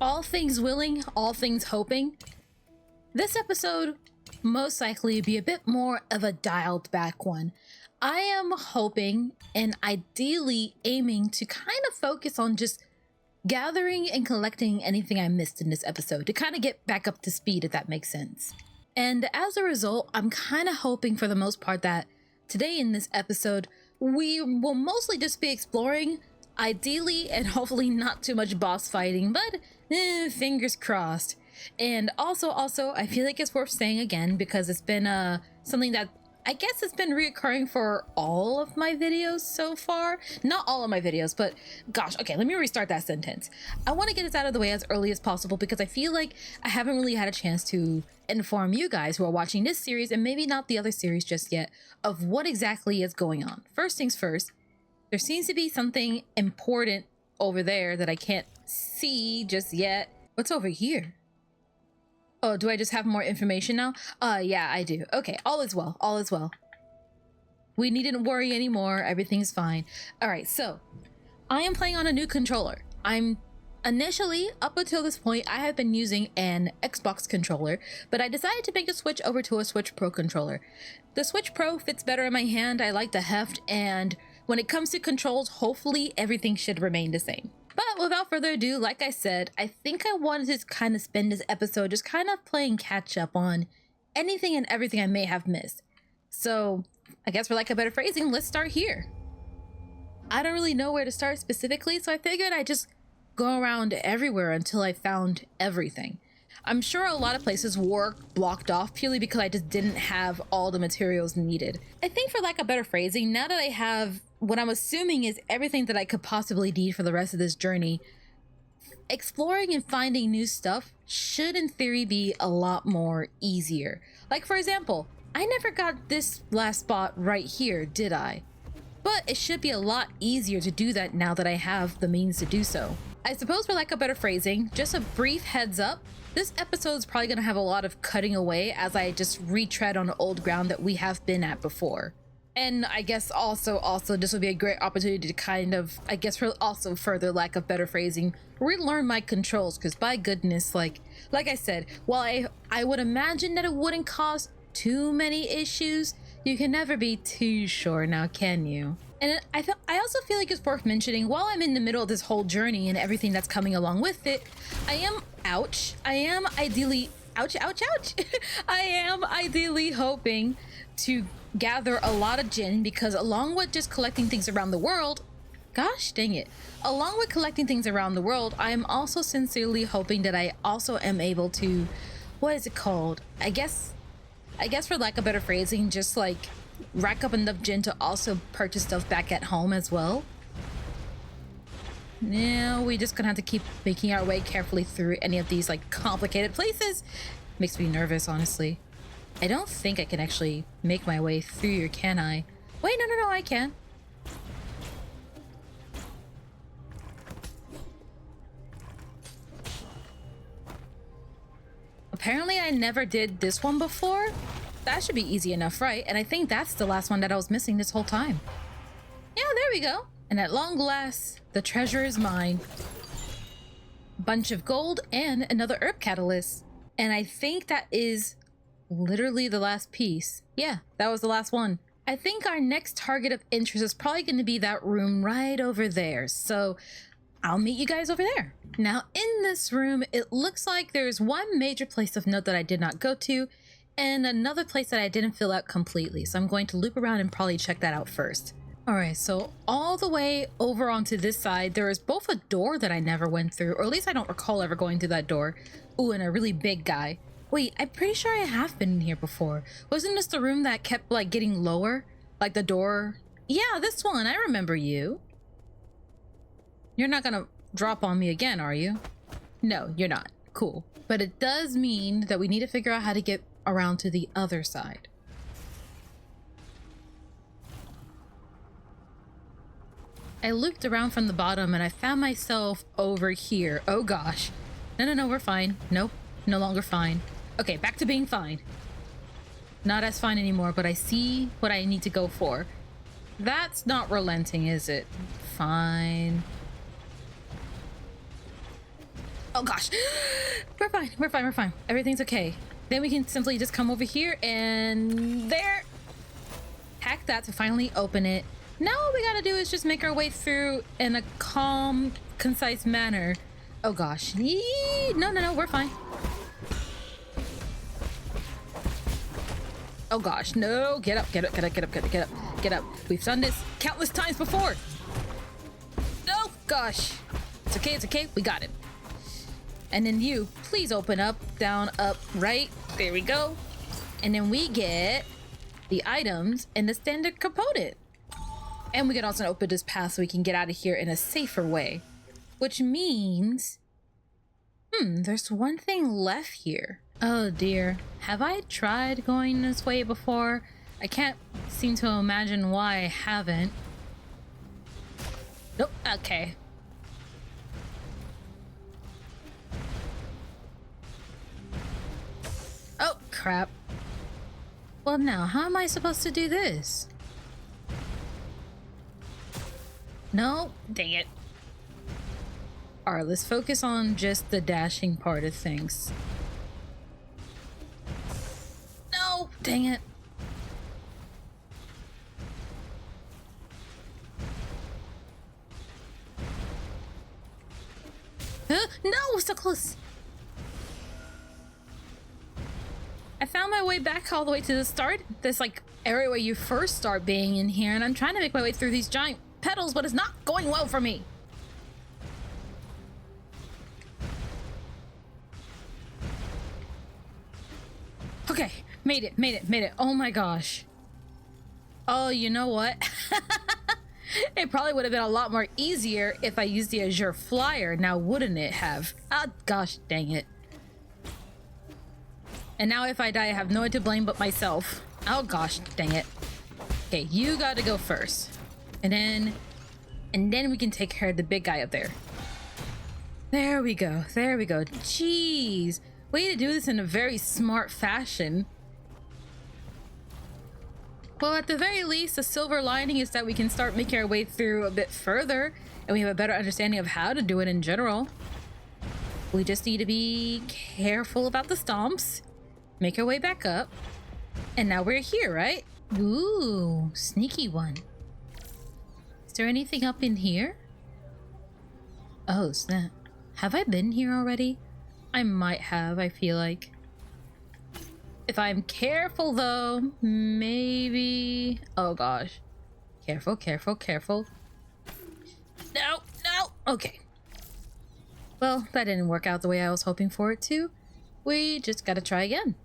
All things willing, all things hoping. This episode most likely be a bit more of a dialed back one. I am hoping and ideally aiming to kind of focus on just gathering and collecting anything I missed in this episode to kind of get back up to speed, if that makes sense. And as a result, I'm kind of hoping for the most part that today in this episode, we will mostly just be exploring, ideally and hopefully not too much boss fighting, but fingers crossed. And also, I feel like it's worth saying again because it's been something that I guess it's been reoccurring for all of my videos so far. Not all of my videos, but gosh, okay, let me restart that sentence. I want to get this out of the way as early as possible because I feel like I haven't really had a chance to inform you guys who are watching this series and maybe not the other series just yet of what exactly is going on. First things first, there seems to be something important over there that I can't see just yet. What's over here? Oh, do I just have more information now? Yeah, I do. Okay, all is well, all is well. We needn't worry anymore, everything's fine. All right, so I am playing on a new controller. Initially, up until this point, I have been using an Xbox controller, but I decided to make the switch over to a Switch Pro controller. The Switch Pro fits better in my hand, I like the heft, and when it comes to controls, hopefully everything should remain the same. But without further ado, like I said, I think I wanted to kind of spend this episode just kind of playing catch up on anything and everything I may have missed. So I guess for lack of better phrasing, let's start here. I don't really know where to start specifically, so I figured I'd just go around everywhere until I found everything. I'm sure a lot of places were blocked off purely because I just didn't have all the materials needed. I think for lack of better phrasing, now that I have what I'm assuming is everything that I could possibly need for the rest of this journey, exploring and finding new stuff should in theory be a lot more easier. Like for example, I never got this last spot right here, did I? But it should be a lot easier to do that now that I have the means to do so. I suppose for lack of better phrasing, just a brief heads up, this episode is probably going to have a lot of cutting away as I just retread on old ground that we have been at before. And I guess also this would be a great opportunity to kind of, I guess for also further lack of better phrasing, relearn my controls, because by goodness, like I said, while I would imagine that it wouldn't cause too many issues, you can never be too sure now, can you? And I also feel like it's worth mentioning, while I'm in the middle of this whole journey and everything that's coming along with it, I am ideally hoping to gather a lot of gin, because along with just collecting things around the world, gosh dang it, along with collecting things around the world, I am also sincerely hoping that I also am able to, what is it called? I guess for lack of better phrasing, just like rack up enough gin to also purchase stuff back at home as well. Now we just gonna have to keep making our way carefully through any of these like complicated places. Makes me nervous, honestly. I don't think I can actually make my way through here, can I? Wait, no, I can. Apparently I never did this one before. That should be easy enough, right? And I think that's the last one that I was missing this whole time. Yeah, there we go. And at long last, the treasure is mine. Bunch of gold and another herb catalyst. And I think that is literally the last piece. Yeah, that was the last one. I think our next target of interest is probably going to be that room right over there. So I'll meet you guys over there. Now in this room, it looks like there's one major place of note that I did not go to and another place that I didn't fill out completely. So I'm going to loop around and probably check that out first. All right, so all the way over onto this side, there is both a door that I never went through, or at least I don't recall ever going through that door. Ooh, and a really big guy. Wait, I'm pretty sure I have been in here before. Wasn't this the room that kept like getting lower? Like the door? Yeah, this one, I remember you. You're not gonna drop on me again, are you? No, you're not. Cool. But it does mean that we need to figure out how to get around to the other side. I looped around from the bottom and I found myself over here. Oh gosh. No, we're fine. Nope, no longer fine. Okay, back to being fine. Not as fine anymore, but I see what I need to go for. That's not relenting, is it? Fine. Oh gosh. We're fine. We're fine. We're fine. Everything's okay. Then we can simply just come over here and there. Hack that to finally open it. Now all we gotta do is just make our way through in a calm, concise manner. Oh gosh. No, we're fine. Oh gosh, no, get up. We've done this countless times before. Oh gosh. It's okay, we got it. And then you, please open up, down, up, right. There we go. And then we get the items and the standard component. And we can also open this path so we can get out of here in a safer way. Which means, there's one thing left here. Oh dear, have I tried going this way before? I can't seem to imagine why I haven't. Nope, okay. Oh, crap. Well now, how am I supposed to do this? No, dang it. Alright, let's focus on just the dashing part of things. No, dang it. Huh? No, so close. I found my way back all the way to the start. This like area where you first start being in here, and I'm trying to make my way through these giant petals, but it's not going well for me. Okay, made it. Oh my gosh. Oh, you know what? It probably would have been a lot more easier if I used the Azure Flyer, now wouldn't it have? Ah, gosh dang it. And now if I die, I have no one to blame but myself. Oh gosh dang it. Okay, you gotta go first. And then we can take care of the big guy up there. There we go. Jeez. Way to do this in a very smart fashion. Well, at the very least, the silver lining is that we can start making our way through a bit further, and we have a better understanding of how to do it in general. We just need to be careful about the stomps, make our way back up, and now we're here, right? Ooh, sneaky one. Is there anything up in here? Oh, snap. Have I been here already? I might have, I feel like. If I'm careful though, maybe... Oh gosh. Careful. No! Okay. Well, that didn't work out the way I was hoping for it to. We just gotta try again.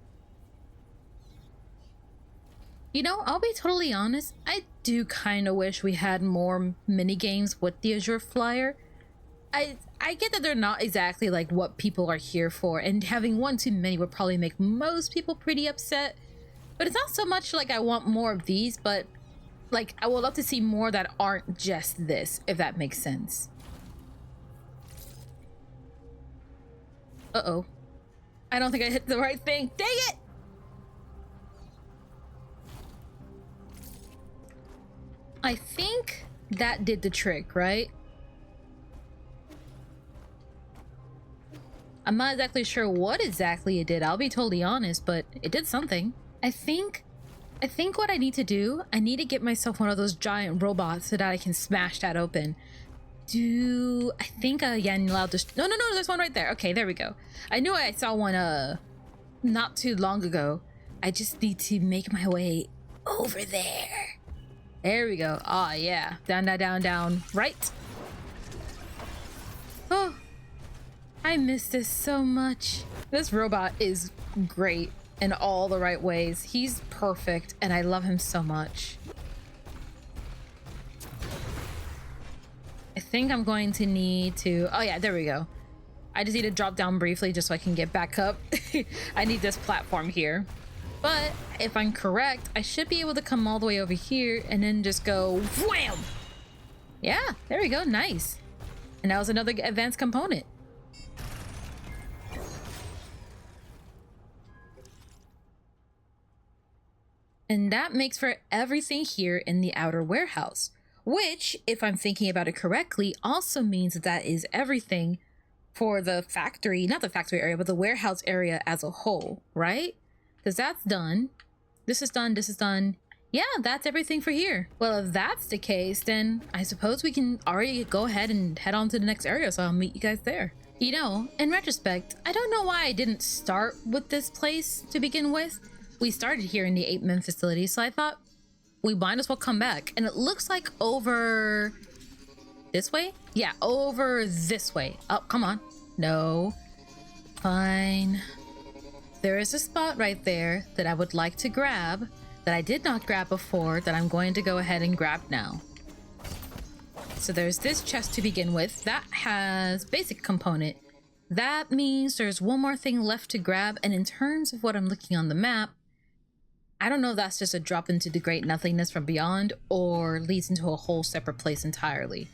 You know, I'll be totally honest, I do kind of wish we had more mini games with the Azure Flyer. I get that they're not exactly like what people are here for, and having one too many would probably make most people pretty upset. But it's not so much like I want more of these, but like I would love to see more that aren't just this, if that makes sense. Uh-oh. I don't think I hit the right thing. Dang it! I think that did the trick, right? I'm not exactly sure what exactly it did, I'll be totally honest, but it did something. I think what I need to do, I need to get myself one of those giant robots so that I can smash that open. I think yeah, I'm allowed to... No, there's one right there. Okay, there we go. I knew I saw one not too long ago. I just need to make my way over there. There we go. Ah, yeah. Down. Right. Oh, I miss this so much. This robot is great in all the right ways. He's perfect, and I love him so much. I think I'm going to need to... Oh yeah, there we go. I just need to drop down briefly just so I can get back up. I need this platform here. But if I'm correct, I should be able to come all the way over here and then just go wham! Yeah, there we go. Nice. And that was another advanced component. And that makes for everything here in the outer warehouse, which, if I'm thinking about it correctly, also means that is everything for the factory, not the factory area, but the warehouse area as a whole, right? Because that's done. This is done. This is done. Yeah, that's everything for here. Well, if that's the case, then I suppose we can already go ahead and head on to the next area, so I'll meet you guys there. You know, in retrospect, I don't know why I didn't start with this place to begin with. We started here in the 8-man facility, so I thought we might as well come back. And it looks like over this way? Yeah, over this way. Oh, come on. No. Fine. There is a spot right there that I would like to grab that I did not grab before that I'm going to go ahead and grab now. So there's this chest to begin with. That has basic component. That means there's one more thing left to grab. And in terms of what I'm looking on the map, I don't know if that's just a drop into the great nothingness from beyond or leads into a whole separate place entirely.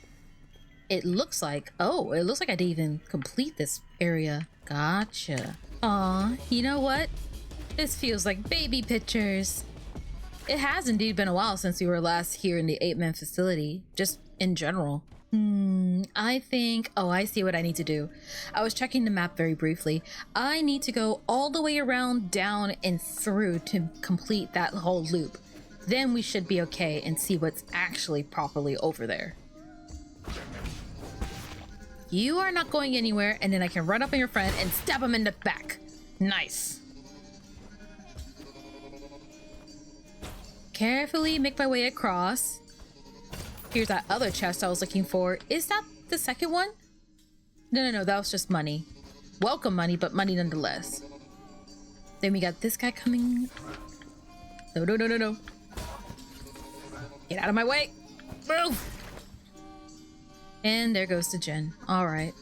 It looks like, oh, it looks like I didn't even complete this area. Gotcha. Aw, you know what? This feels like baby pictures. It has indeed been a while since we were last here in the 8-man facility, just in general. I think, oh, I see what I need to do. I was checking the map very briefly. I need to go all the way around, down, and through to complete that whole loop. Then we should be okay and see what's actually properly over there. You are not going anywhere, and then I can run up on your friend and stab him in the back. Nice. Carefully make my way across. Here's that other chest I was looking for. Is that the second one? No, that was just money. Welcome money, but money nonetheless. Then we got this guy coming. No. Get out of my way. Move. And there goes the gen. All right.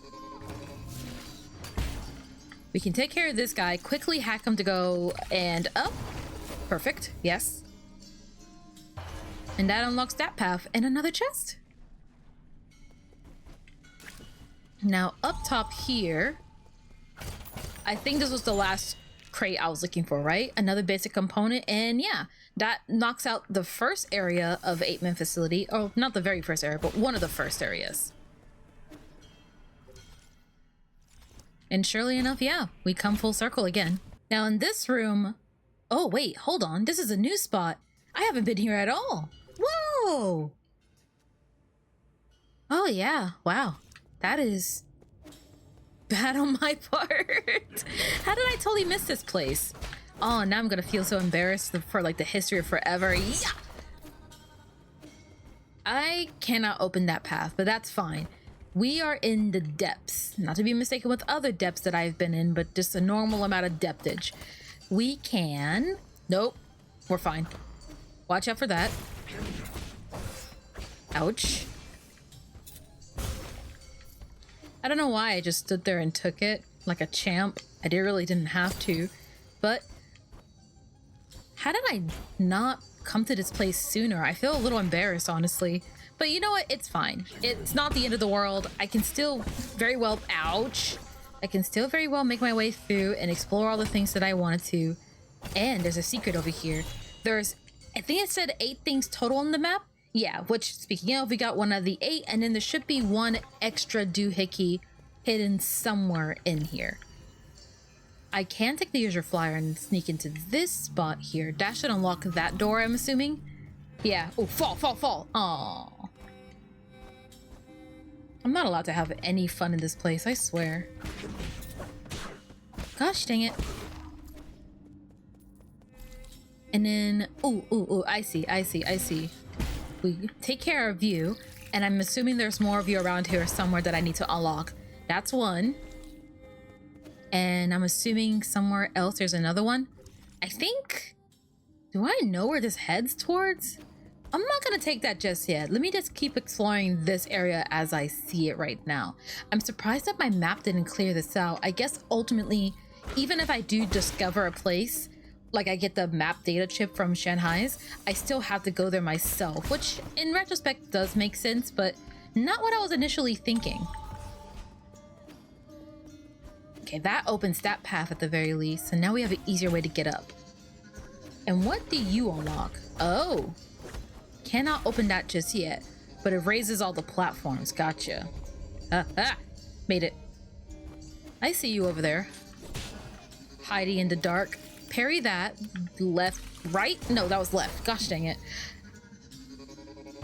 We can take care of this guy, quickly hack him to go and up. Perfect. Yes. And that unlocks that path and another chest. Now up top here, I think this was the last crate I was looking for, right? Another basic component. And yeah, that knocks out the first area of 8-man facility. Oh, not the very first area, but one of the first areas. And surely enough, yeah, we come full circle again. Now in this room, oh wait, hold on. This is a new spot. I haven't been here at all. Whoa! Oh yeah, wow. That is bad on my part. How did I totally miss this place? Oh, now I'm gonna feel so embarrassed for like the history of forever. Yeah! I cannot open that path, but that's fine. We are in the depths. Not to be mistaken with other depths that I've been in, but just a normal amount of depthage. We can... Nope. We're fine. Watch out for that. Ouch. I don't know why I just stood there and took it like a champ. I really didn't have to. But how did I not come to this place sooner? I feel a little embarrassed, honestly. But you know what? It's fine. It's not the end of the world. I can still very well... Ouch. I can still very well make my way through and explore all the things that I wanted to. And there's a secret over here. There's... I think it said 8 things total on the map. Yeah, which, speaking of, we got one of the 8, and then there should be one extra doohickey hidden somewhere in here. I can take the user flyer and sneak into this spot here. That should unlock that door, I'm assuming. Yeah. Oh, fall. Aww. I'm not allowed to have any fun in this place, I swear. Gosh dang it. And then, ooh, I see. We take care of you, and I'm assuming there's more of you around here somewhere that I need to unlock. That's one. And I'm assuming somewhere else there's another one. I think... Do I know where this heads towards? I'm not gonna take that just yet. Let me just keep exploring this area as I see it right now. I'm surprised that my map didn't clear this out. I guess ultimately, even if I do discover a place, like I get the map data chip from Shanghai's, I still have to go there myself, which in retrospect does make sense, but not what I was initially thinking. Okay, that opens that path at the very least, so now we have an easier way to get up. And what do you unlock? Oh, cannot open that just yet, but it raises all the platforms. Gotcha. Made it. I see you over there. Hiding in the dark. Parry that. Left, right? No, that was left. Gosh dang it.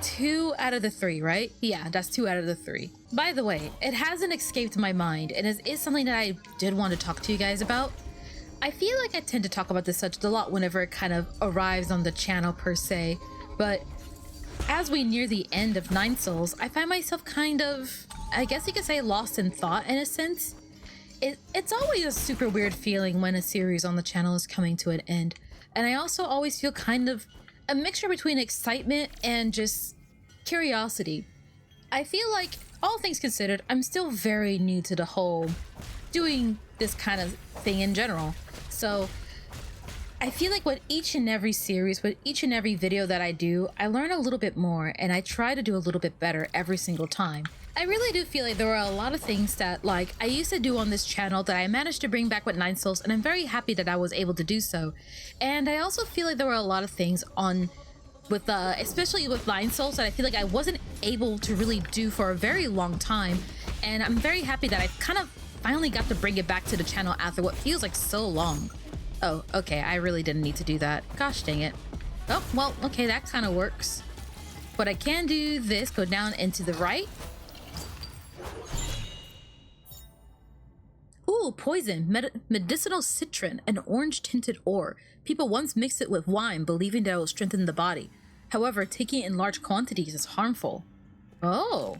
2 out of the 3, right? Yeah, that's 2 out of the 3. By the way, it hasn't escaped my mind, and it is something that I did want to talk to you guys about. I feel like I tend to talk about this subject a lot whenever it kind of arrives on the channel per se, but as we near the end of Nine Souls, I find myself kind of, I guess you could say, lost in thought in a sense. It's always a super weird feeling when a series on the channel is coming to an end, and I also always feel kind of a mixture between excitement and just curiosity. I feel like, all things considered, I'm still very new to the whole doing this kind of thing in general. So I feel like with each and every series, with each and every video that I do, I learn a little bit more and I try to do a little bit better every single time. I really do feel like there are a lot of things that like I used to do on this channel that I managed to bring back with Nine Souls, and I'm very happy that I was able to do so. And I also feel like there were a lot of things on with especially with Nine Souls that I feel like I wasn't able to really do for a very long time, and I'm very happy that I kind of finally got to bring it back to the channel after what feels like so long. Oh, okay, I really didn't need to do that. Gosh dang it. Oh, well, okay, that kind of works. But I can do this, go down into the right. Ooh, poison, medicinal citron, an orange-tinted ore. People once mixed it with wine, believing that it will strengthen the body. However, taking it in large quantities is harmful. Oh.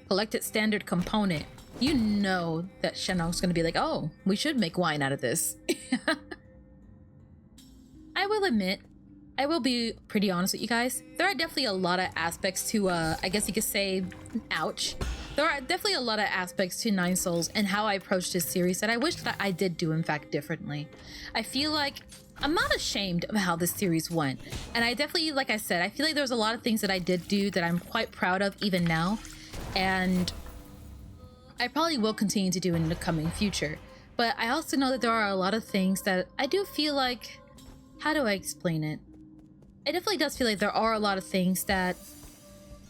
Collected standard component. You know that Shenong's gonna be like, oh, we should make wine out of this. I will admit, I will be pretty honest with you guys. There are definitely a lot of aspects to, I guess you could say, ouch. There are definitely a lot of aspects to Nine Souls and how I approached this series that I wish that I did do, in fact, differently. I feel like I'm not ashamed of how this series went. And I definitely, like I said, I feel like there's a lot of things that I did do that I'm quite proud of even now. And I probably will continue to do in the coming future. But I also know that there are a lot of things that I do feel like, how do I explain it? It definitely does feel like there are a lot of things that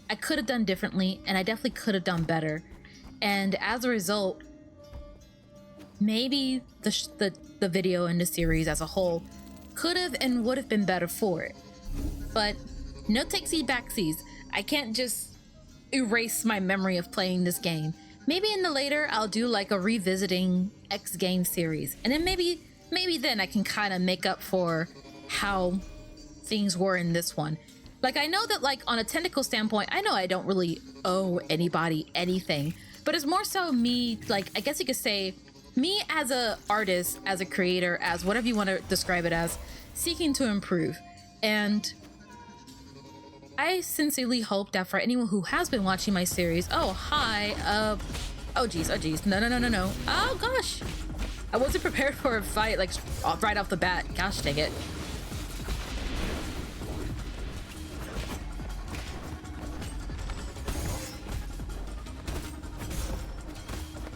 I could have done differently, and I definitely could have done better. And as a result, maybe the video and the series as a whole could have and would have been better for it. But no takesy backsies. I can't just erase my memory of playing this game. Maybe in the later I'll do like a revisiting X game series, and then maybe then I can kind of make up for how things were in this one. Like, I know that, like, on a technical standpoint, I know I don't really owe anybody anything, but it's more so me, like, I guess you could say, me as a artist, as a creator, as whatever you want to describe it as, seeking to improve. And I sincerely hope that for anyone who has been watching my series, oh, hi, oh geez, no, oh gosh, I wasn't prepared for a fight, like, right off the bat, gosh dang it.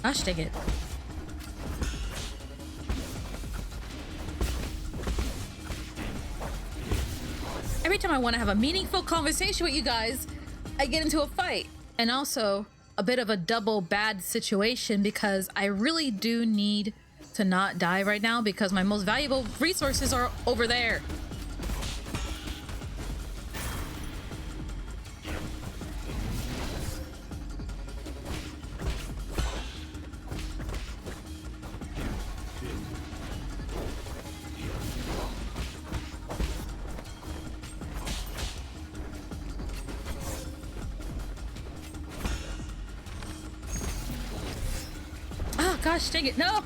Gosh dang it. Every time I want to have a meaningful conversation with you guys, I get into a fight. And also a bit of a double bad situation because I really do need to not die right now because my most valuable resources are over there. Gosh dang it, no!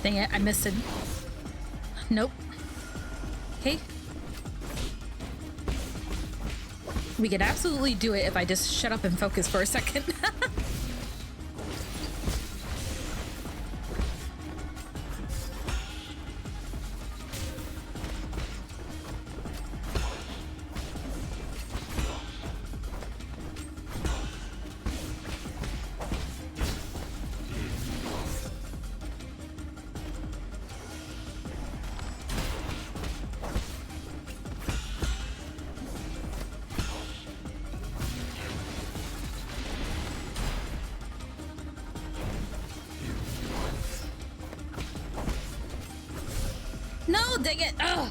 Dang it, I missed it. Nope. Okay. We could absolutely do it if I just shut up and focus for a second. dang it! Ugh!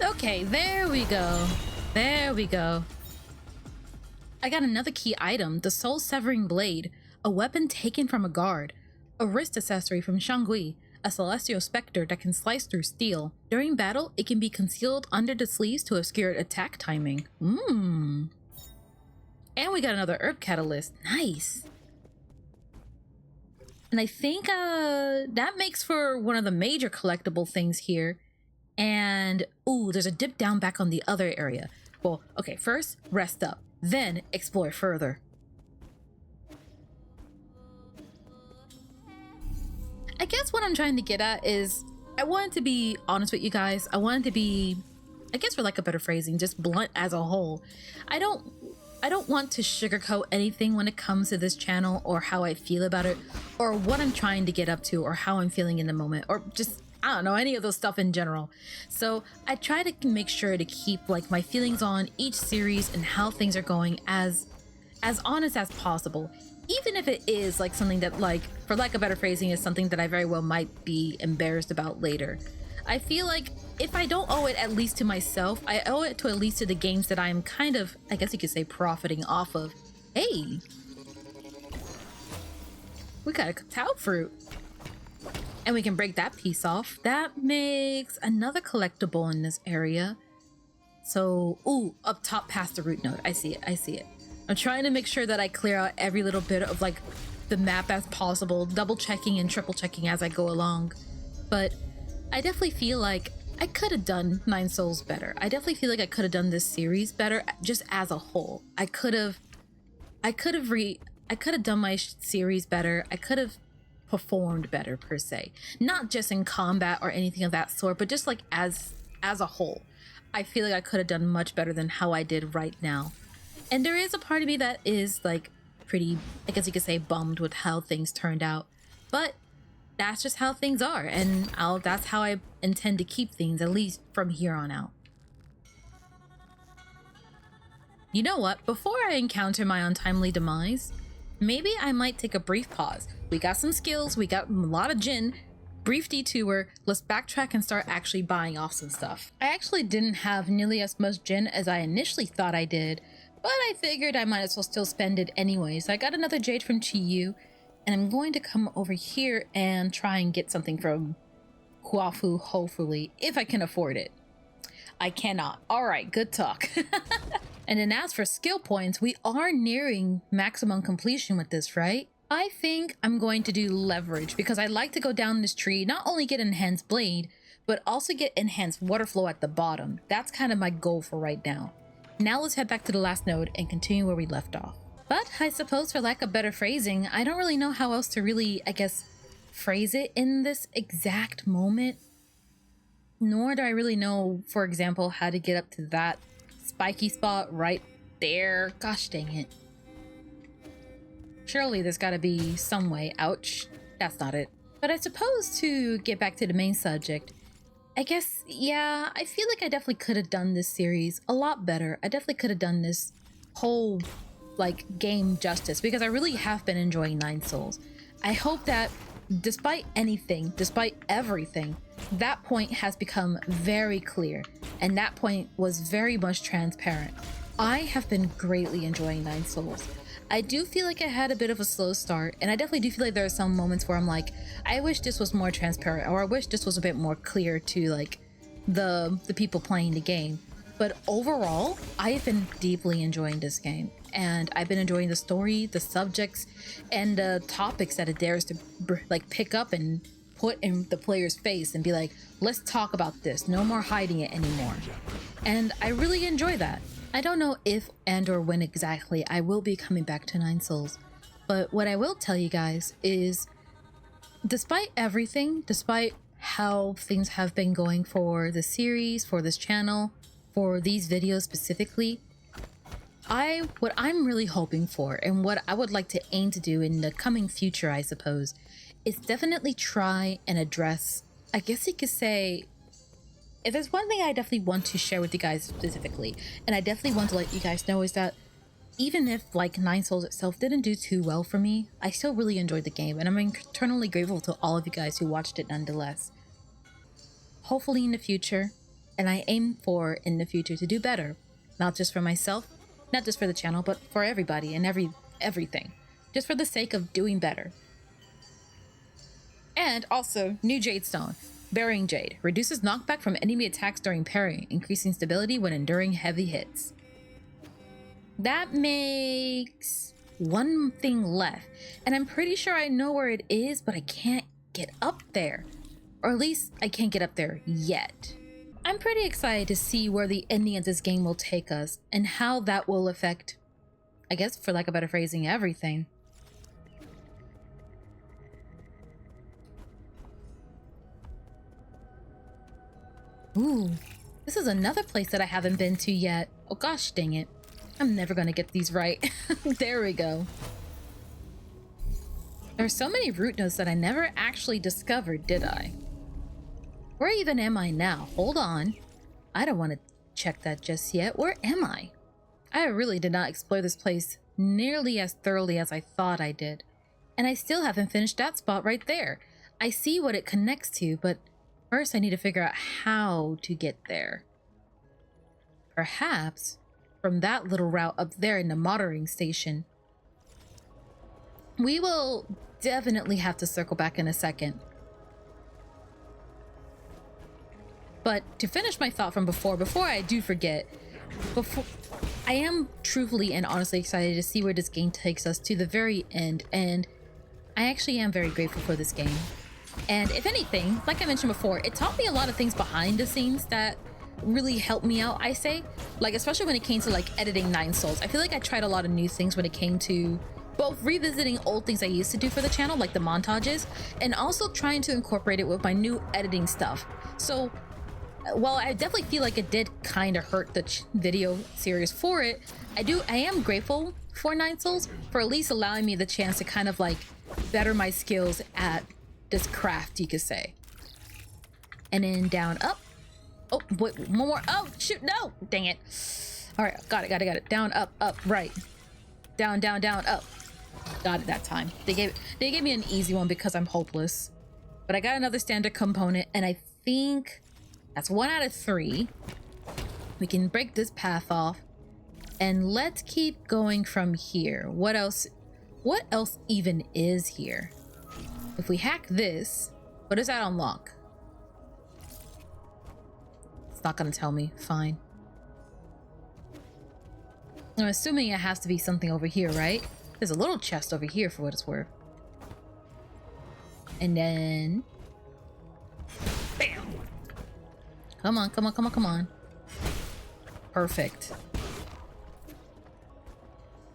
Okay, there we go. There we go. I got another key item, the Soul Severing Blade, a weapon taken from a guard, a wrist accessory from Shangui, a celestial specter that can slice through steel. During battle, it can be concealed under the sleeves to obscure attack timing. And we got another herb catalyst. Nice. And I think that makes for one of the major collectible things here. And, ooh, there's a dip down back on the other area. Well, okay, first, rest up, then explore further. I guess what I'm trying to get at is, I wanted to be honest with you guys. I wanted to be, I guess for lack of better phrasing, just blunt as a whole. I don't want to sugarcoat anything when it comes to this channel or how I feel about it or what I'm trying to get up to or how I'm feeling in the moment or just, I don't know, any of those stuff in general. So I try to make sure to keep like my feelings on each series and how things are going as honest as possible. Even if it is like something that, like, for lack of better phrasing, is something that I very well might be embarrassed about later. I feel like if I don't owe it at least to myself, I owe it to at least to the games that I am kind of, I guess you could say, profiting off of. Hey! We got a cacao fruit. And we can break that piece off. That makes another collectible in this area. So, ooh, up top past the root node. I see it, I see it. I'm trying to make sure that I clear out every little bit of like the map as possible, double checking and triple checking as I go along. But I definitely feel like I could have done Nine Souls better. I definitely feel like I could have done this series better just as a whole. I could have done my series better. I could have performed better per se, not just in combat or anything of that sort, but just like as a whole. I feel like I could have done much better than how I did right now. And there is a part of me that is like pretty, I guess you could say, bummed with how things turned out, but that's just how things are, and that's how I intend to keep things, at least from here on out. You know what, before I encounter my untimely demise, maybe I might take a brief pause. We got some skills, we got a lot of Jin, brief detour, let's backtrack and start actually buying off some stuff. I actually didn't have nearly as much Jin as I initially thought I did, but I figured I might as well still spend it anyway. So I got another Jade from Chiyu, and I'm going to come over here and try and get something from Huafu, hopefully, if I can afford it. I cannot. All right, good talk. And then as for skill points, we are nearing maximum completion with this, right? I think I'm going to do leverage because I like to go down this tree, not only get enhanced blade, but also get enhanced water flow at the bottom. That's kind of my goal for right now. Now let's head back to the last node and continue where we left off. But I suppose for lack of better phrasing, I don't really know how else to really, I guess, phrase it in this exact moment. Nor do I really know, for example, how to get up to that spiky spot right there. Gosh dang it. Surely there's gotta be some way. Ouch. That's not it. But I suppose to get back to the main subject, I guess, yeah, I feel like I definitely could have done this series a lot better. I definitely could have done this whole, like, game justice because I really have been enjoying Nine Souls. I hope that despite anything, despite everything, that point has become very clear, and that point was very much transparent. I have been greatly enjoying Nine Souls. I do feel like I had a bit of a slow start, and I definitely do feel like there are some moments where I'm like, I wish this was more transparent, or I wish this was a bit more clear to like the people playing the game. But overall, I have been deeply enjoying this game, and I've been enjoying the story, the subjects, and the topics that it dares to like pick up and put in the player's face and be like, let's talk about this, no more hiding it anymore. And I really enjoy that. I don't know if and or when exactly I will be coming back to Nine Souls, but what I will tell you guys is, despite everything, despite how things have been going for the series, for this channel, for these videos specifically, what I'm really hoping for and what I would like to aim to do in the coming future, I suppose, is definitely try and address, I guess you could say, if there's one thing I definitely want to share with you guys specifically, and I definitely want to let you guys know, is that even if like Nine Souls itself didn't do too well for me, I still really enjoyed the game, and I'm eternally grateful to all of you guys who watched it nonetheless. Hopefully in the future, and I aim for in the future to do better, not just for myself, not just for the channel, but for everybody and everything, just for the sake of doing better. And also, new Jadestone. Burying Jade. Reduces knockback from enemy attacks during parrying, increasing stability when enduring heavy hits. That makes one thing left, and I'm pretty sure I know where it is, but I can't get up there. Or at least I can't get up there yet. I'm pretty excited to see where the ending of this game will take us, and how that will affect, I guess for lack of better phrasing, everything. Ooh, this is another place that I haven't been to yet. Oh gosh, dang it. I'm never gonna get these right. There we go. There's so many root nodes that I never actually discovered, did I? Where even am I now? Hold on. I don't want to check that just yet. Where am I? I really did not explore this place nearly as thoroughly as I thought I did. And I still haven't finished that spot right there. I see what it connects to, but first I need to figure out how to get there. Perhaps from that little route up there in the monitoring station. We will definitely have to circle back in a second. But to finish my thought from before I do forget, I am truthfully and honestly excited to see where this game takes us to the very end, and I actually am very grateful for this game. And if anything, like I mentioned before, it taught me a lot of things behind the scenes that really helped me out, I say. Like, especially when it came to like editing Nine Souls. I feel like I tried a lot of new things when it came to both revisiting old things I used to do for the channel, like the montages, and also trying to incorporate it with my new editing stuff. So while I definitely feel like it did kind of hurt the video series for it, I am grateful for Nine Souls for at least allowing me the chance to kind of like better my skills at this craft, you could say. And then down, up. Oh, wait, one more. Oh, shoot, no, dang it. All right, got it. Down, up, right. Down, up. Got it that time. They gave me an easy one because I'm hopeless. But I got another standard component, and I think that's 1 out of 3. We can break this path off, and let's keep going from here. What else even is here? If we hack this, what does that unlock? It's not gonna tell me. Fine. I'm assuming it has to be something over here, right? There's a little chest over here for what it's worth. And then... bam! Come on. Perfect.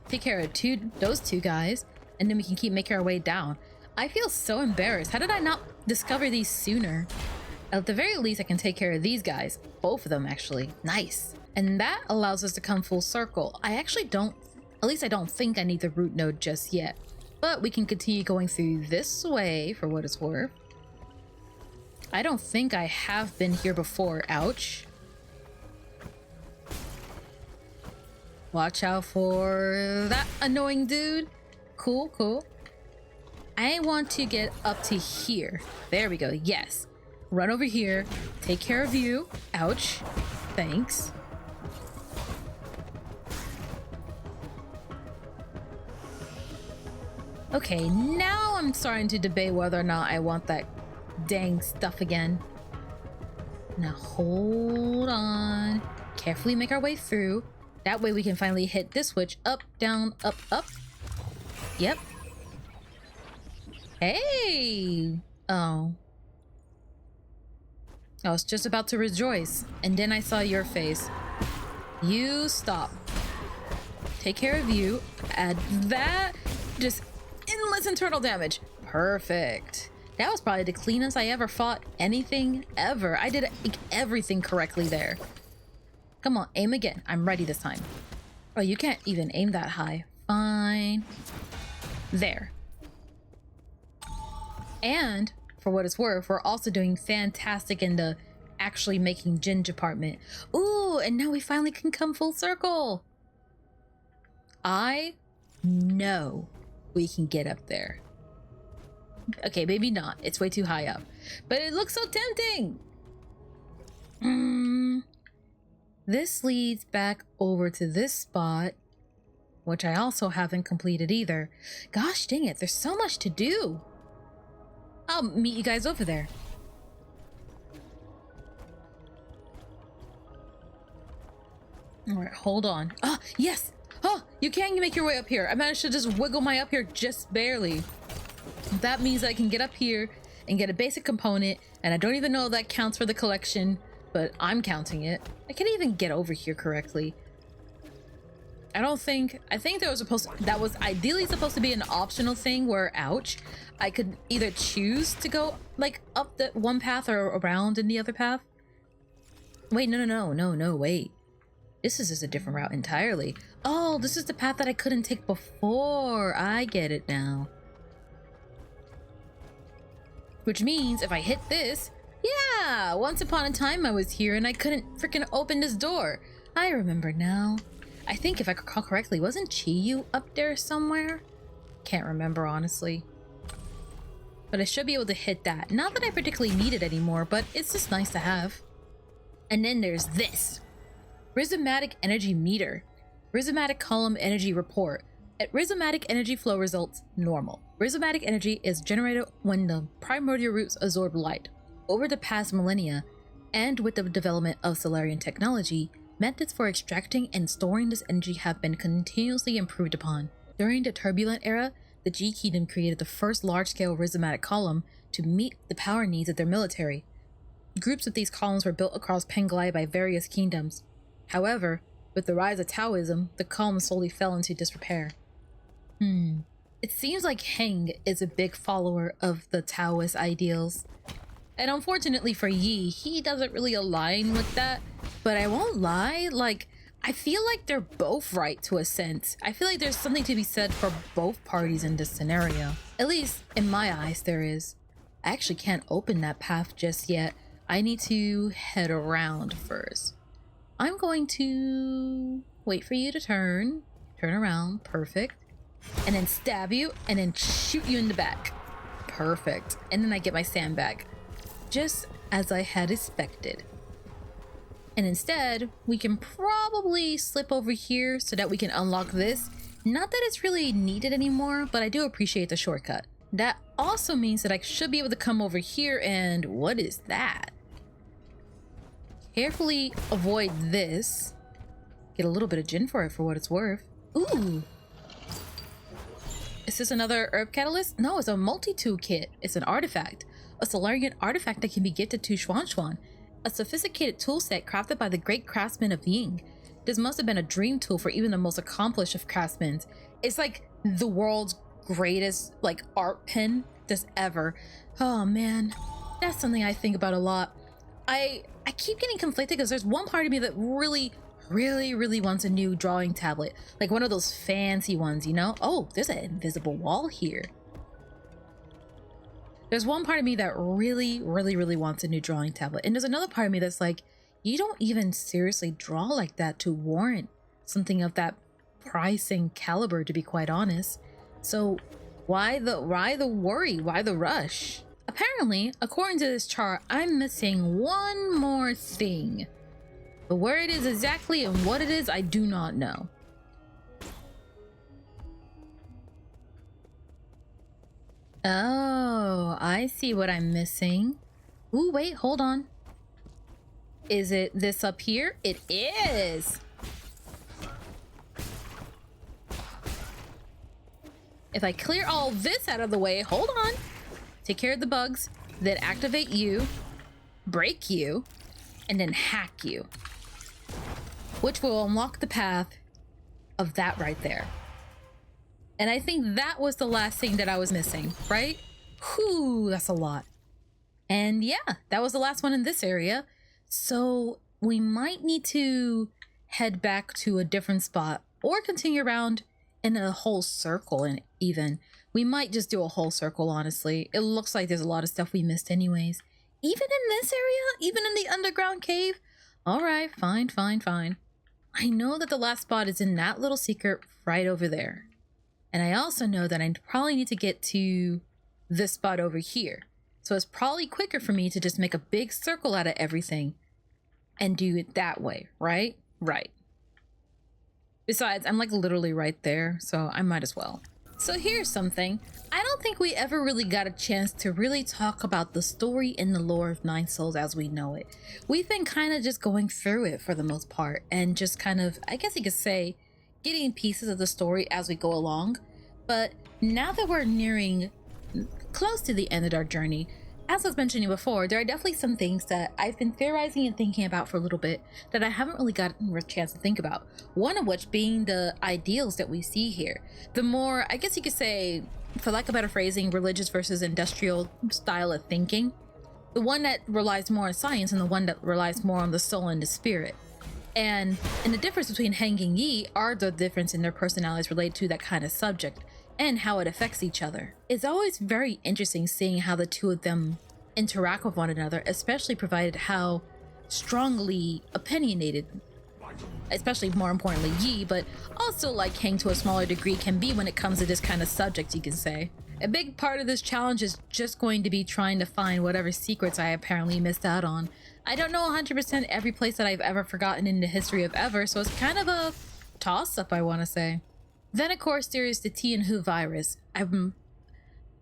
Take care of those two guys, and then we can keep making our way down. I feel so embarrassed. How did I not discover these sooner? At the very least, I can take care of these guys. Both of them, actually. Nice. And that allows us to come full circle. I actually don't, at least I don't think I need the root node just yet. but we can continue going through this way for what it's worth. I don't think I have been here before. Ouch. Watch out for that annoying dude. Cool, cool. I want to get up to here. There we go. Yes. Run over here. Take care of you. Ouch. Thanks. Okay, now I'm starting to debate whether or not I want that dang stuff again. Now hold on. Carefully make our way through. That way we can finally hit this switch. Up, down, up, up. Yep. Hey! Oh. I was just about to rejoice, and then I saw your face. You stop. Take care of you. Add that. Just endless internal damage. Perfect. That was probably the cleanest I ever fought anything ever. I did everything correctly there. Come on, aim again. I'm ready this time. Oh, you can't even aim that high. Fine. There. And for what it's worth, we're also doing fantastic in the actually making gin department. Ooh, and now we finally can come full circle. I know we can get up there. Okay, maybe not. It's way too high up. But it looks so tempting. This leads back over to this spot, which I also haven't completed either. Gosh dang it, there's so much to do. I'll meet you guys over there. All right, hold on. Oh, yes. Oh, you can make your way up here. I managed to just wiggle my up here just barely. That means I can get up here and get a basic component, and I don't even know if that counts for the collection, but I'm counting it. I can't even get over here correctly. I think that was ideally supposed to be an optional thing where, ouch, I could either choose to go like up the one path or around in the other path. Wait, no, wait. This is just a different route entirely. Oh, this is the path that I couldn't take before. I get it now. Which means if I hit this, yeah, once upon a time I was here and I couldn't freaking open this door. I remember now. I think if I recall correctly, wasn't Chiyu up there somewhere? Can't remember, honestly. But I should be able to hit that. Not that I particularly need it anymore, but it's just nice to have. And then there's this. Rhizomatic Energy Meter. Rhizomatic Column Energy Report. At rhizomatic energy flow results normal. Rhizomatic energy is generated when the primordial roots absorb light. Over the past millennia, and with the development of Solarian technology, methods for extracting and storing this energy have been continuously improved upon. During the Turbulent Era, the G Kingdom created the first large-scale rhizomatic column to meet the power needs of their military. Groups of these columns were built across Penglai by various kingdoms. However, with the rise of Taoism, the column slowly fell into disrepair. It seems like Heng is a big follower of the Taoist ideals. And unfortunately for Yi, he doesn't really align with that. But I won't lie, like, I feel like they're both right to a sense. I feel like there's something to be said for both parties in this scenario. At least, in my eyes, there is. I actually can't open that path just yet. I need to head around first. I'm going to wait for you to turn around, perfect. And then stab you, and then shoot you in the back. Perfect. And then I get my sandbag. Just as I had expected. And instead, we can probably slip over here so that we can unlock this. Not that it's really needed anymore, but I do appreciate the shortcut. That also means that I should be able to come over here and what is that? Carefully avoid this. Get a little bit of gin for it for what it's worth. Ooh. Is this another herb catalyst? No, it's a multi-tool kit. It's an artifact. A Solarian artifact that can be gifted to Xuan Xuan. A sophisticated tool set crafted by the great craftsman of Ying. This must have been a dream tool for even the most accomplished of craftsmen. It's like the world's greatest like art pen just ever. Oh man, that's something I think about a lot. I keep getting conflicted because there's one part of me that really really wants a new drawing tablet, like one of those fancy ones, you know? Oh, there's an invisible wall here. There's one part of me that really wants a new drawing tablet, and there's another part of me that's like, you don't even seriously draw like that to warrant something of that price and caliber, to be quite honest. So why the worry? Why the rush? Apparently, according to this chart, I'm missing one more thing. But where it is exactly and what it is, I do not know. Oh, I see what I'm missing. Ooh, wait, hold on. Is it this up here? It is! If I clear all this out of the way, hold on. Take care of the bugs, then activate you, break you, and then hack you. Which will unlock the path of that right there. And I think that was the last thing that I was missing, right? Whew, that's a lot. And yeah, that was the last one in this area. So we might need to head back to a different spot or continue around in a whole circle. And even we might just do a whole circle, honestly. It looks like there's a lot of stuff we missed anyways. Even in this area, even in the underground cave. All right, fine. I know that the last spot is in that little secret right over there. And I also know that I probably need to get to this spot over here. So it's probably quicker for me to just make a big circle out of everything and do it that way, right? Right. Besides, I'm like literally right there, so I might as well. So here's something. I don't think we ever really got a chance to really talk about the story and the lore of Nine Souls as we know it. We've been kind of just going through it for the most part and just kind of, I guess you could say, getting pieces of the story as we go along. But now that we're nearing close to the end of our journey, as I was mentioning before, there are definitely some things that I've been theorizing and thinking about for a little bit that I haven't really gotten a chance to think about. One of which being the ideals that we see here. The more, I guess you could say, for lack of better phrasing, religious versus industrial style of thinking. The one that relies more on science and the one that relies more on the soul and the spirit. And the difference between Heng and Yi are the difference in their personalities related to that kind of subject and how it affects each other. It's always very interesting seeing how the two of them interact with one another, especially provided how strongly opinionated, especially more importantly Yi, but also like Heng to a smaller degree can be when it comes to this kind of subject, you can say. A big part of this challenge is just going to be trying to find whatever secrets I apparently missed out on. I don't know 100% every place that I've ever forgotten in the history of ever, so it's kind of a toss-up, I want to say. Then, of course, there is the T and Hu virus. I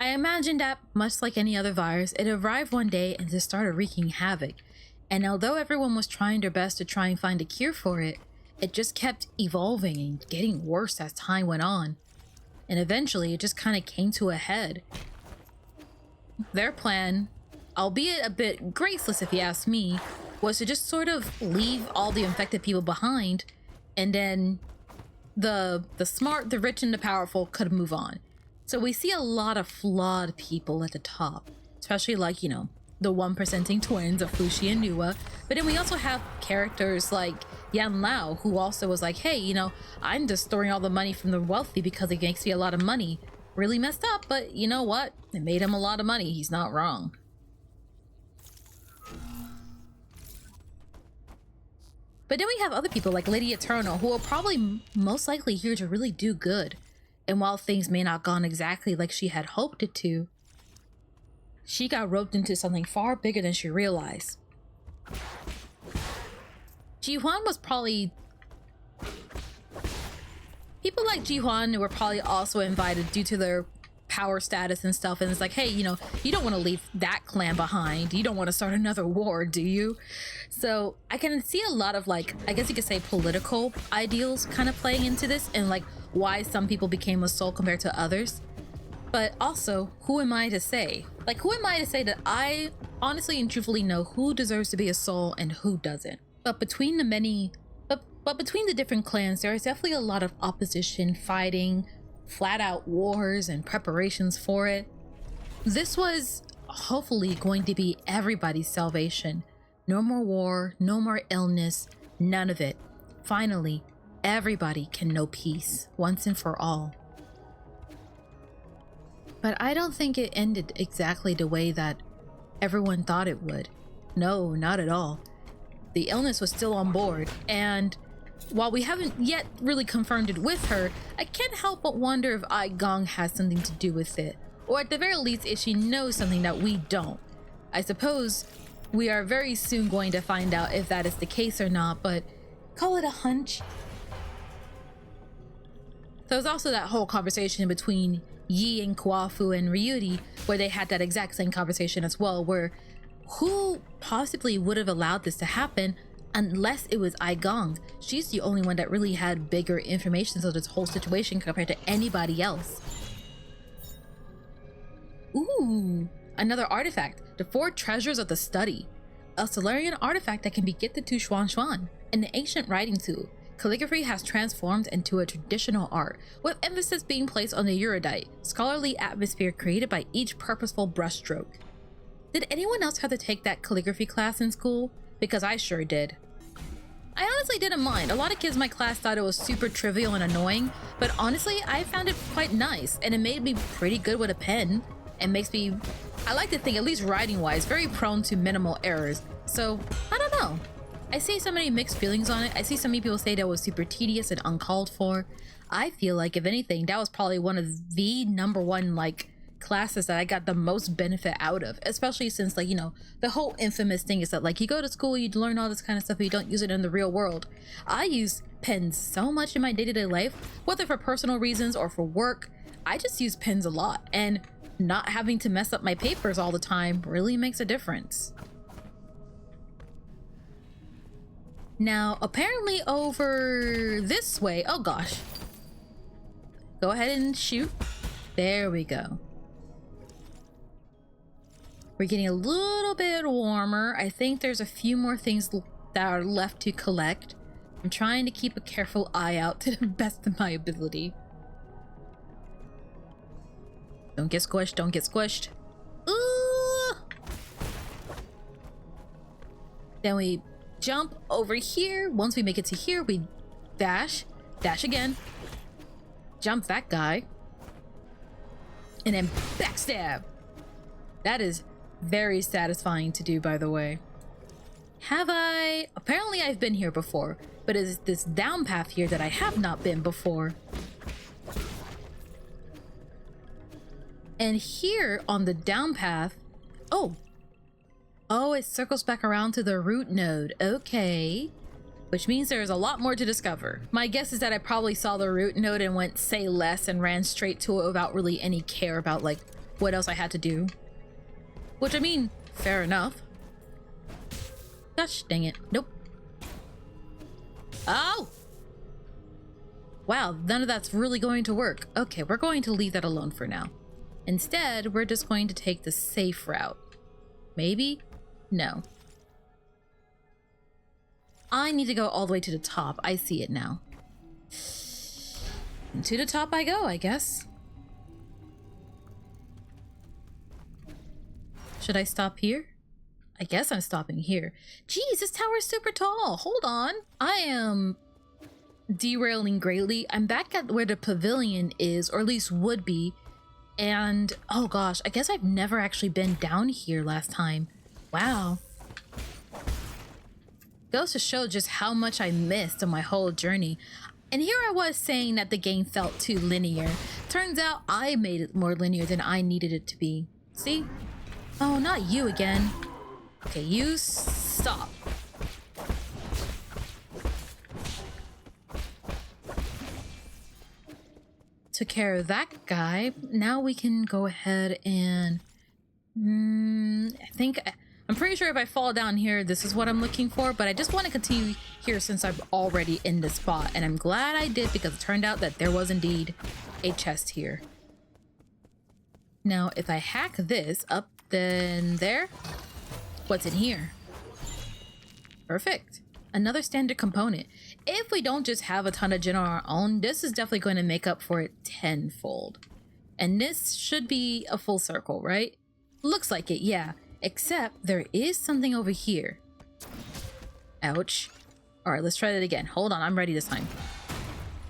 imagine that, much like any other virus, it arrived one day and just started wreaking havoc. And although everyone was trying their best to try and find a cure for it, it just kept evolving and getting worse as time went on. And eventually, it just kind of came to a head. Their plan, albeit a bit graceless if you ask me, was to just sort of leave all the infected people behind, and then the smart, the rich, and the powerful could move on. So we see a lot of flawed people at the top, especially like, you know, the 1%ing twins of Fushi and Nua. But then we also have characters like Yan Lao, who also was like, hey, you know, I'm just storing all the money from the wealthy because it makes me a lot of money. Really messed up, but you know what? It made him a lot of money. He's not wrong. But then we have other people like Lady Eternal, who are probably most likely here to really do good. And while things may not have gone exactly like she had hoped it to, she got roped into something far bigger than she realized. Ji-Huan was probably... People like Ji-Huan were probably also invited due to their power status and stuff, and it's like, hey, you know, you don't want to leave that clan behind. You don't want to start another war, do you? So I can see a lot of, like, I guess you could say political ideals kind of playing into this, and like why some people became a soul compared to others. But also, who am I to say? Like, who am I to say that I honestly and truthfully know who deserves to be a soul and who doesn't? But between the many, but between the different clans, there is definitely a lot of opposition, fighting, flat out wars, and preparations for it. This was hopefully going to be everybody's salvation. No more war, no more illness, none of it. Finally, everybody can know peace once and for all. But I don't think it ended exactly the way that everyone thought it would. No, not at all. The illness was still on board, and while we haven't yet really confirmed it with her, I can't help but wonder if Ai Gong has something to do with it, or at the very least if she knows something that we don't. I suppose we are very soon going to find out if that is the case or not, but call it a hunch. There's also that whole conversation between Yi and Kwafu and Ryuri, where they had that exact same conversation as well, where who possibly would have allowed this to happen unless it was Ai Gong? She's the only one that really had bigger information of this whole situation compared to anybody else. Ooh, another artifact, the 4 treasures of the study. A Solarian artifact that can be gifted to Xuan Xuan, an ancient writing tool. Calligraphy has transformed into a traditional art, with emphasis being placed on the erudite, scholarly atmosphere created by each purposeful brushstroke. Did anyone else have to take that calligraphy class in school? Because I sure did. I honestly didn't mind. A lot of kids in my class thought it was super trivial and annoying, but honestly, I found it quite nice, and it made me pretty good with a pen, and makes me, I like to think, at least writing-wise, very prone to minimal errors. So, I don't know. I see so many mixed feelings on it. I see so many people say that was super tedious and uncalled for. I feel like, if anything, that was probably one of the #1, like, classes that I got the most benefit out of, especially since, like, you know, the whole infamous thing is that, like, you go to school, you learn all this kind of stuff, but you don't use it in the real world. I use pens so much in my day-to-day life, whether for personal reasons or for work. I just use pens a lot, and not having to mess up my papers all the time really makes a difference. Now, apparently over this way, oh gosh. Go ahead and shoot. There we go. We're getting a little bit warmer. I think there's a few more things that are left to collect. I'm trying to keep a careful eye out to the best of my ability. Don't get squished, don't get squished. Ooh! Then we jump over here. Once we make it to here, we dash, dash again, jump that guy, and then backstab. That is very satisfying to do, by the way. Have I? Apparently I've been here before, but it's this down path here that I have not been before. And here on the down path, oh, it circles back around to the root node. Okay, which means there's a lot more to discover. My guess is that I probably saw the root node and went say less and ran straight to it without really any care about, like, what else I had to do. Which, I mean, fair enough. Gosh dang it. Nope. Oh! Wow, none of that's really going to work. Okay, we're going to leave that alone for now. Instead, we're just going to take the safe route. Maybe? No. I need to go all the way to the top. I see it now. And to the top I go, I guess. Should I stop here? I guess I'm stopping here. Geez, this tower is super tall. Hold on. I am derailing greatly. I'm back at where the pavilion is, or at least would be. And, oh gosh, I guess I've never actually been down here last time. Wow. Goes to show just how much I missed on my whole journey. And here I was saying that the game felt too linear. Turns out I made it more linear than I needed it to be. See? Oh, not you again. Okay, you stop. Took care of that guy. Now we can go ahead and I'm pretty sure if I fall down here, this is what I'm looking for, but I just want to continue here since I'm already in this spot, and I'm glad I did because it turned out that there was indeed a chest here. Now, if I hack this up, then there, what's in here? Perfect. Another standard component. If we don't just have a ton of gen on our own, this is definitely going to make up for it tenfold. And this should be a full circle, right? Looks like it, yeah. Except there is something over here. Ouch. All right, let's try that again. Hold on, I'm ready this time.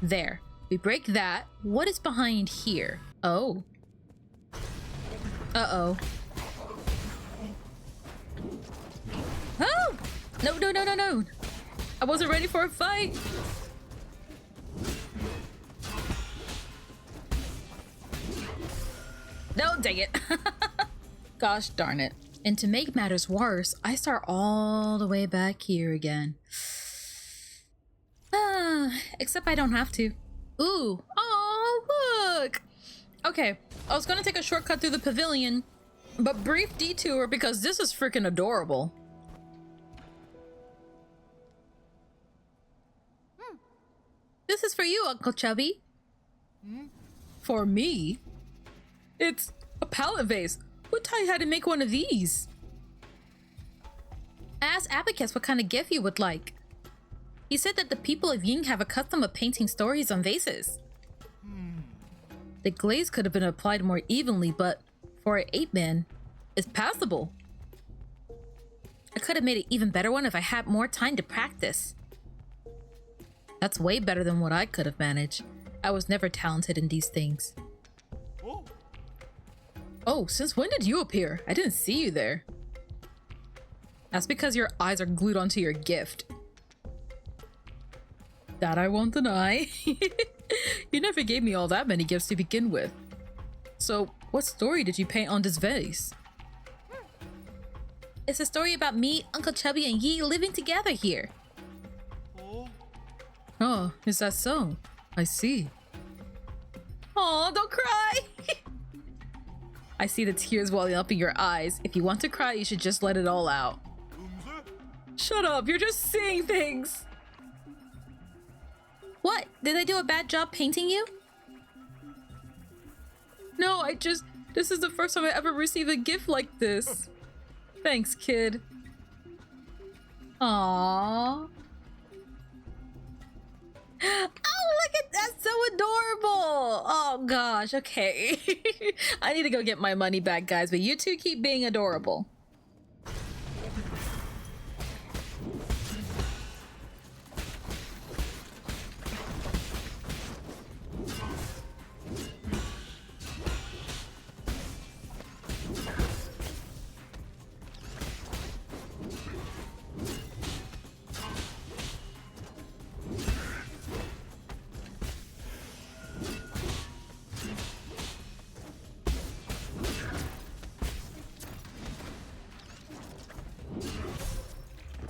There. We break that. What is behind here? Oh. Uh-oh. Oh! No, no, no, no, no. I wasn't ready for a fight. No, dang it. Gosh darn it. And to make matters worse, I start all the way back here again. Except I don't have to. Ooh. Oh, look. Okay, I was gonna take a shortcut through the pavilion, but brief detour because this is freaking adorable. This is for you, Uncle Chubby. For me? It's a palette vase. Who taught you how to make one of these? I asked Abacus what kind of gift you would like. He said that the people of Ying have a custom of painting stories on vases. The glaze could have been applied more evenly, but for an 8-man, it's passable. I could have made an even better one if I had more time to practice. That's way better than what I could have managed. I was never talented in these things. Oh, since when did you appear? I didn't see you there. That's because your eyes are glued onto your gift. That I won't deny. You never gave me all that many gifts to begin with. So, what story did you paint on this vase? It's a story about me, Uncle Chubby, and Yi living together here. Oh, is that so? I see. Aw, don't cry! I see the tears welling up in your eyes. If you want to cry, you should just let it all out. Shut up, you're just seeing things! What? Did I do a bad job painting you? No, this is the first time I ever received a gift like this. Thanks, kid. Aww. Oh, look at that, so adorable. Oh gosh, okay. I need to go get my money back, guys, but you two keep being adorable.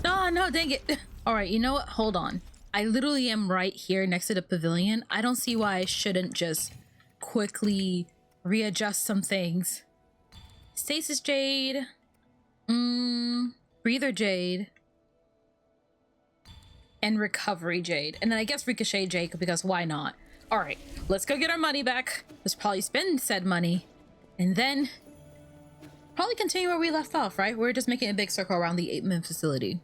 Oh, no, dang it. All right, you know what? Hold on. I literally am right here next to the pavilion. I don't see why I shouldn't just quickly readjust some things. Stasis Jade. Breather Jade. And Recovery Jade. And then I guess Ricochet Jade, because why not? All right, let's go get our money back. Let's probably spend said money. And then probably continue where we left off, right? We're just making a big circle around the 8-man facility.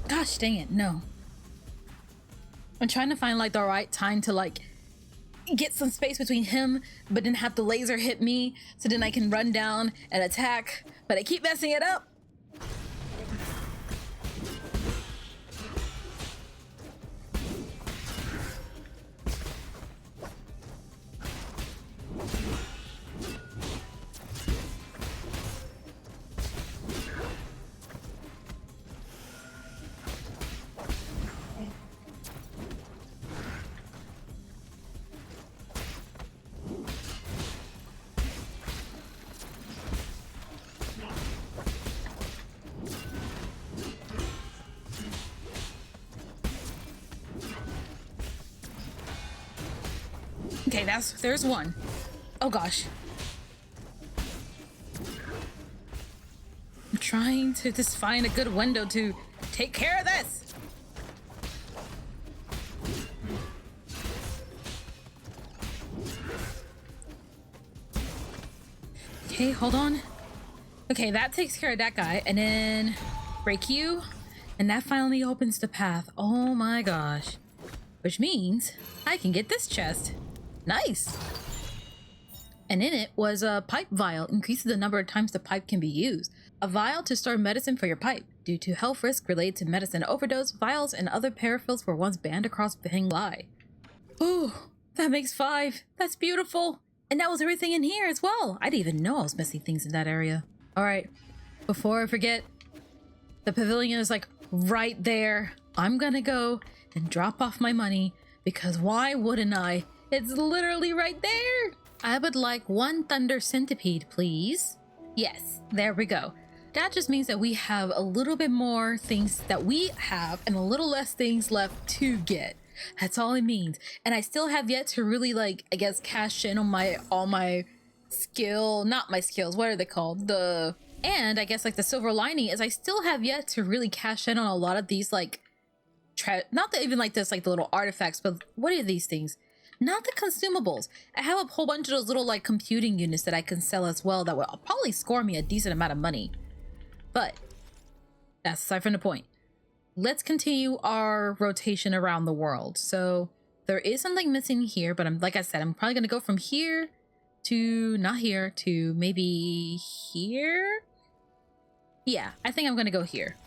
Gosh dang it, no. I'm trying to find like the right time to like get some space between him, but then have the laser hit me so then I can run down and attack, but I keep messing it up. Okay, there's one. Oh gosh. I'm trying to just find a good window to take care of this. Okay, hold on. Okay, that takes care of that guy. And then break you. And that finally opens the path. Oh my gosh. Which means I can get this chest. Nice. And in it was a pipe vial. Increases the number of times the pipe can be used. A vial to store medicine for your pipe. Due to health risk related to medicine overdose, vials and other peripherals were once banned across Penglai. Ooh, that makes 5. That's beautiful. And that was everything in here as well. I didn't even know I was missing things in that area. All right, before I forget, the pavilion is like right there. I'm gonna go and drop off my money because why wouldn't I? It's literally right there. I would like 1 thunder centipede, please. Yes, there we go. That just means that we have a little bit more things that we have and a little less things left to get. That's all it means. And I still have yet to really, like, I guess, cash in on all my not my skills, what are they called? And I guess, like, the silver lining is I still have yet to really cash in on a lot of these, like, not that even like this, like the little artifacts, but what are these things? Not the consumables. I have a whole bunch of those little, like, computing units that I can sell as well that will probably score me a decent amount of money. But that's aside from the point. Let's continue our rotation around the world. So there is something missing here, but like I said, I'm probably going to go from here to not here to maybe here. Yeah, I think I'm going to go here.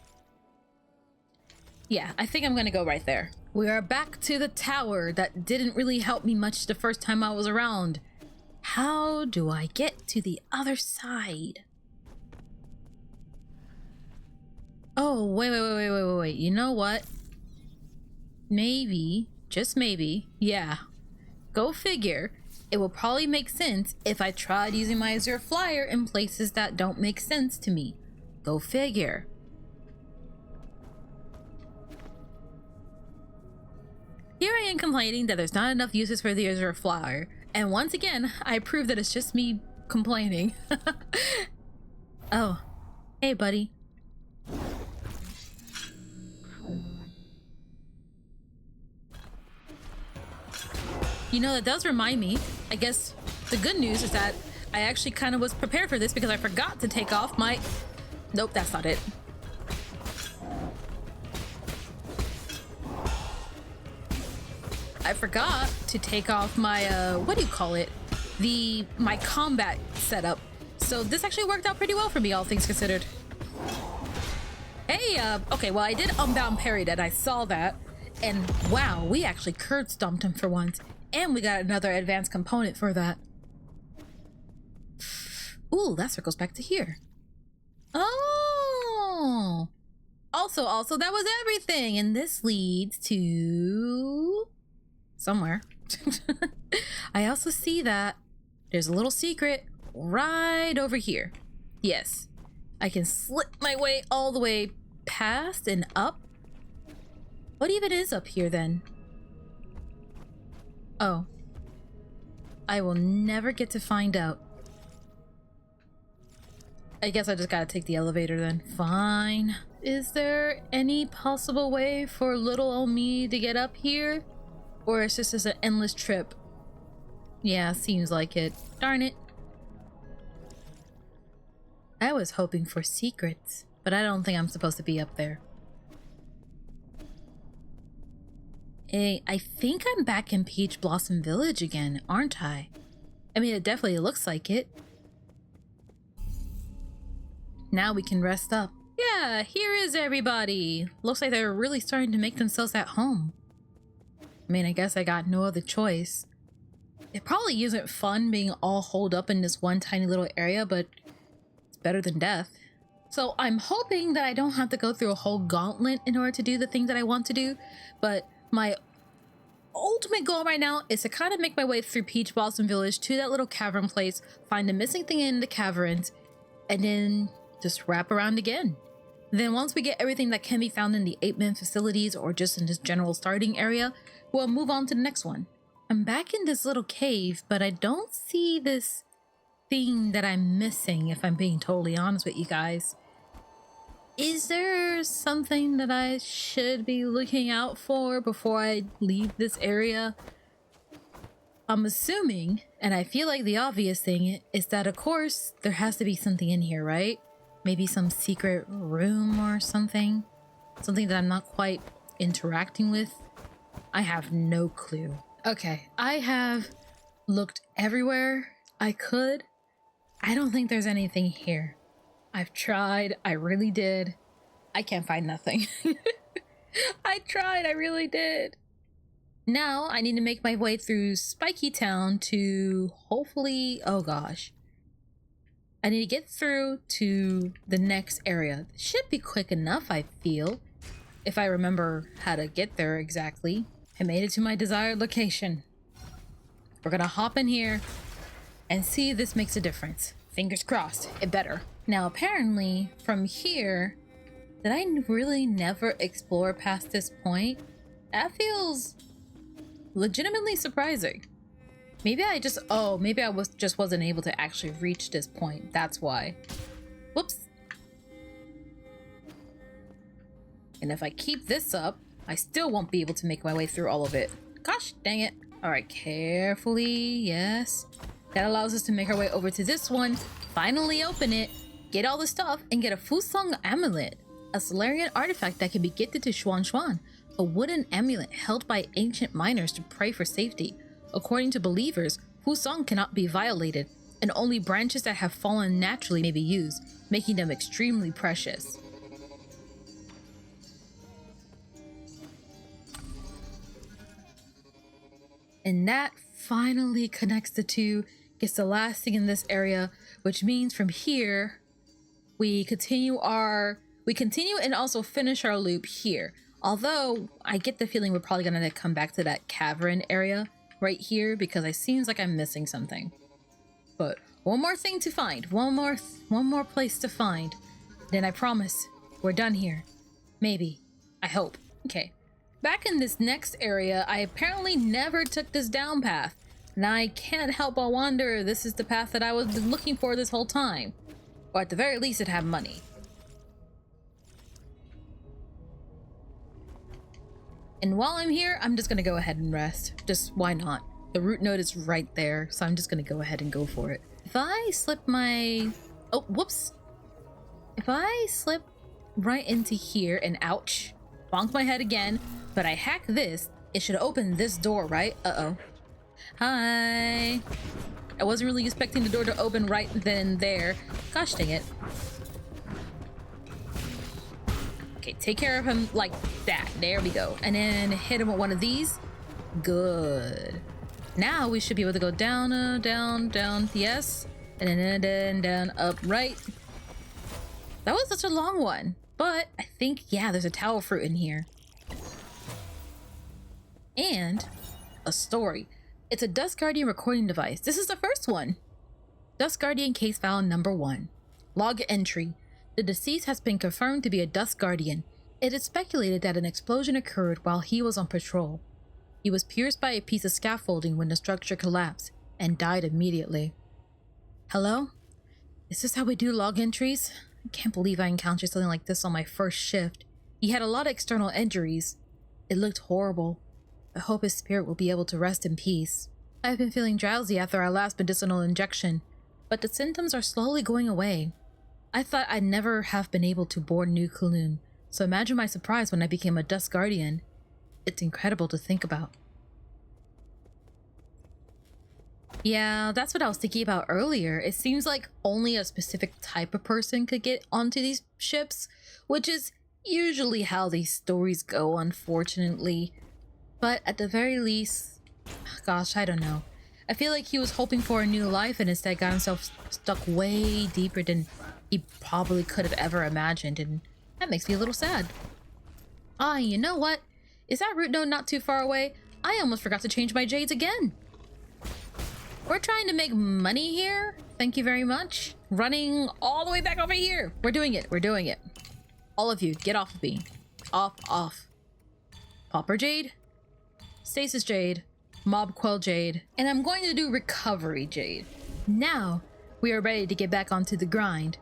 Yeah, I think I'm going to go right there. We are back to the tower that didn't really help me much the first time I was around. How do I get to the other side? Oh, wait. You know what? Maybe, just maybe, yeah. Go figure. It will probably make sense if I tried using my Azure Flyer in places that don't make sense to me. Go figure. Here I am complaining that there's not enough uses for the Azure Flyer. And once again, I prove that it's just me complaining. Oh, hey buddy. You know, that does remind me, I guess the good news is that I actually kind of was prepared for this because I forgot to take off my... Nope, that's not it. I forgot to take off my, what do you call it? My combat setup. So this actually worked out pretty well for me, all things considered. Hey, okay, well, I did unbound parry that. I saw that. And wow, we actually curb stomped him for once. And we got another advanced component for that. Ooh, that circles back to here. Oh! Also, that was everything. And this leads to... somewhere. I also see that there's a little secret right over here. Yes. I can slip my way all the way past and up. What even is up here then? Oh. I will never get to find out. I guess I just gotta take the elevator then. Fine. Is there any possible way for little old me to get up here? Or is this just an endless trip? Yeah, seems like it. Darn it. I was hoping for secrets, but I don't think I'm supposed to be up there. Hey, I think I'm back in Peach Blossom Village again, aren't I? I mean, it definitely looks like it. Now we can rest up. Yeah, here is everybody. Looks like they're really starting to make themselves at home. I mean, I guess I got no other choice. It probably isn't fun being all holed up in this one tiny little area, but it's better than death. So I'm hoping that I don't have to go through a whole gauntlet in order to do the thing that I want to do, but my ultimate goal right now is to kind of make my way through Peach Blossom Village to that little cavern place, find the missing thing in the caverns, and then just wrap around again. Then once we get everything that can be found in the 8-man facilities or just in this general starting area, we'll move on to the next one. I'm back in this little cave, but I don't see this thing that I'm missing, if I'm being totally honest with you guys. Is there something that I should be looking out for before I leave this area? I'm assuming, and I feel like the obvious thing, is that of course there has to be something in here, right? Maybe some secret room or something? Something that I'm not quite interacting with? I have no clue. Okay, I have looked everywhere I could. I don't think there's anything here. I've tried, I really did. I can't find nothing. I tried, I really did. Now I need to make my way through Spiky Town to hopefully, oh gosh. I need to get through to the next area. It should be quick enough, I feel, if I remember how to get there exactly. I made it to my desired location. We're gonna hop in here and see if this makes a difference. Fingers crossed, it better. Now apparently from here, did I really never explore past this point? That feels legitimately surprising. Maybe I just, maybe I wasn't able to actually reach this point. That's why. Whoops. And if I keep this up, I still won't be able to make my way through all of it. Gosh, dang it. All right, carefully, yes. That allows us to make our way over to this one, finally open it, get all the stuff, and get a Fusong amulet, a Solarian artifact that can be gifted to Xuan Xuan, a wooden amulet held by ancient miners to pray for safety. According to believers, Fusong cannot be violated, and only branches that have fallen naturally may be used, making them extremely precious. And that finally connects the two, gets the last thing in this area, which means from here, we continue and also finish our loop here. Although, I get the feeling we're probably gonna come back to that cavern area right here because it seems like I'm missing something. But one more thing to find, one more place to find. Then I promise, we're done here. Maybe. I hope. Okay. Back in this next area, I apparently never took this down path. And I can't help but wonder if this is the path that I was looking for this whole time. Or at the very least, it had money. And while I'm here, I'm just gonna go ahead and rest. Just why not? The root node is right there, so I'm just gonna go ahead and go for it. If I slip my... Oh, whoops. If I slip right into here and ouch, bonk my head again, but I hack this, it should open this door, right? Uh-oh. Hi. I wasn't really expecting the door to open right then and there. Gosh dang it. Okay, take care of him like that. There we go. And then hit him with one of these. Good. Now we should be able to go down, down, down, yes. And then down, up, right. That was such a long one. But I think, yeah, there's a tower fruit in here. And a story. It's a Dust Guardian recording device. This is the first one. Dust Guardian case file number 1. Log entry. The deceased has been confirmed to be a Dust Guardian. It is speculated that an explosion occurred while he was on patrol. He was pierced by a piece of scaffolding when the structure collapsed and died immediately. Hello? Is this how we do log entries? I can't believe I encountered something like this on my first shift. He had a lot of external injuries. It looked horrible. I hope his spirit will be able to rest in peace. I have been feeling drowsy after our last medicinal injection, but the symptoms are slowly going away. I thought I'd never have been able to board New Kowloon, so imagine my surprise when I became a Dust Guardian. It's incredible to think about. Yeah, that's what I was thinking about earlier. It seems like only a specific type of person could get onto these ships, which is usually how these stories go, unfortunately. But at the very least, gosh, I don't know. I feel like he was hoping for a new life and instead got himself stuck way deeper than he probably could have ever imagined, and that makes me a little sad. Ah, you know what? Is that root node not too far away? I almost forgot to change my jades again. We're trying to make money here. Thank you very much. Running all the way back over here. We're doing it. We're doing it. All of you, get off of me. Off. Pauper Jade. Stasis Jade. Mob Quell Jade. And I'm going to do Recovery Jade. Now, we are ready to get back onto the grind.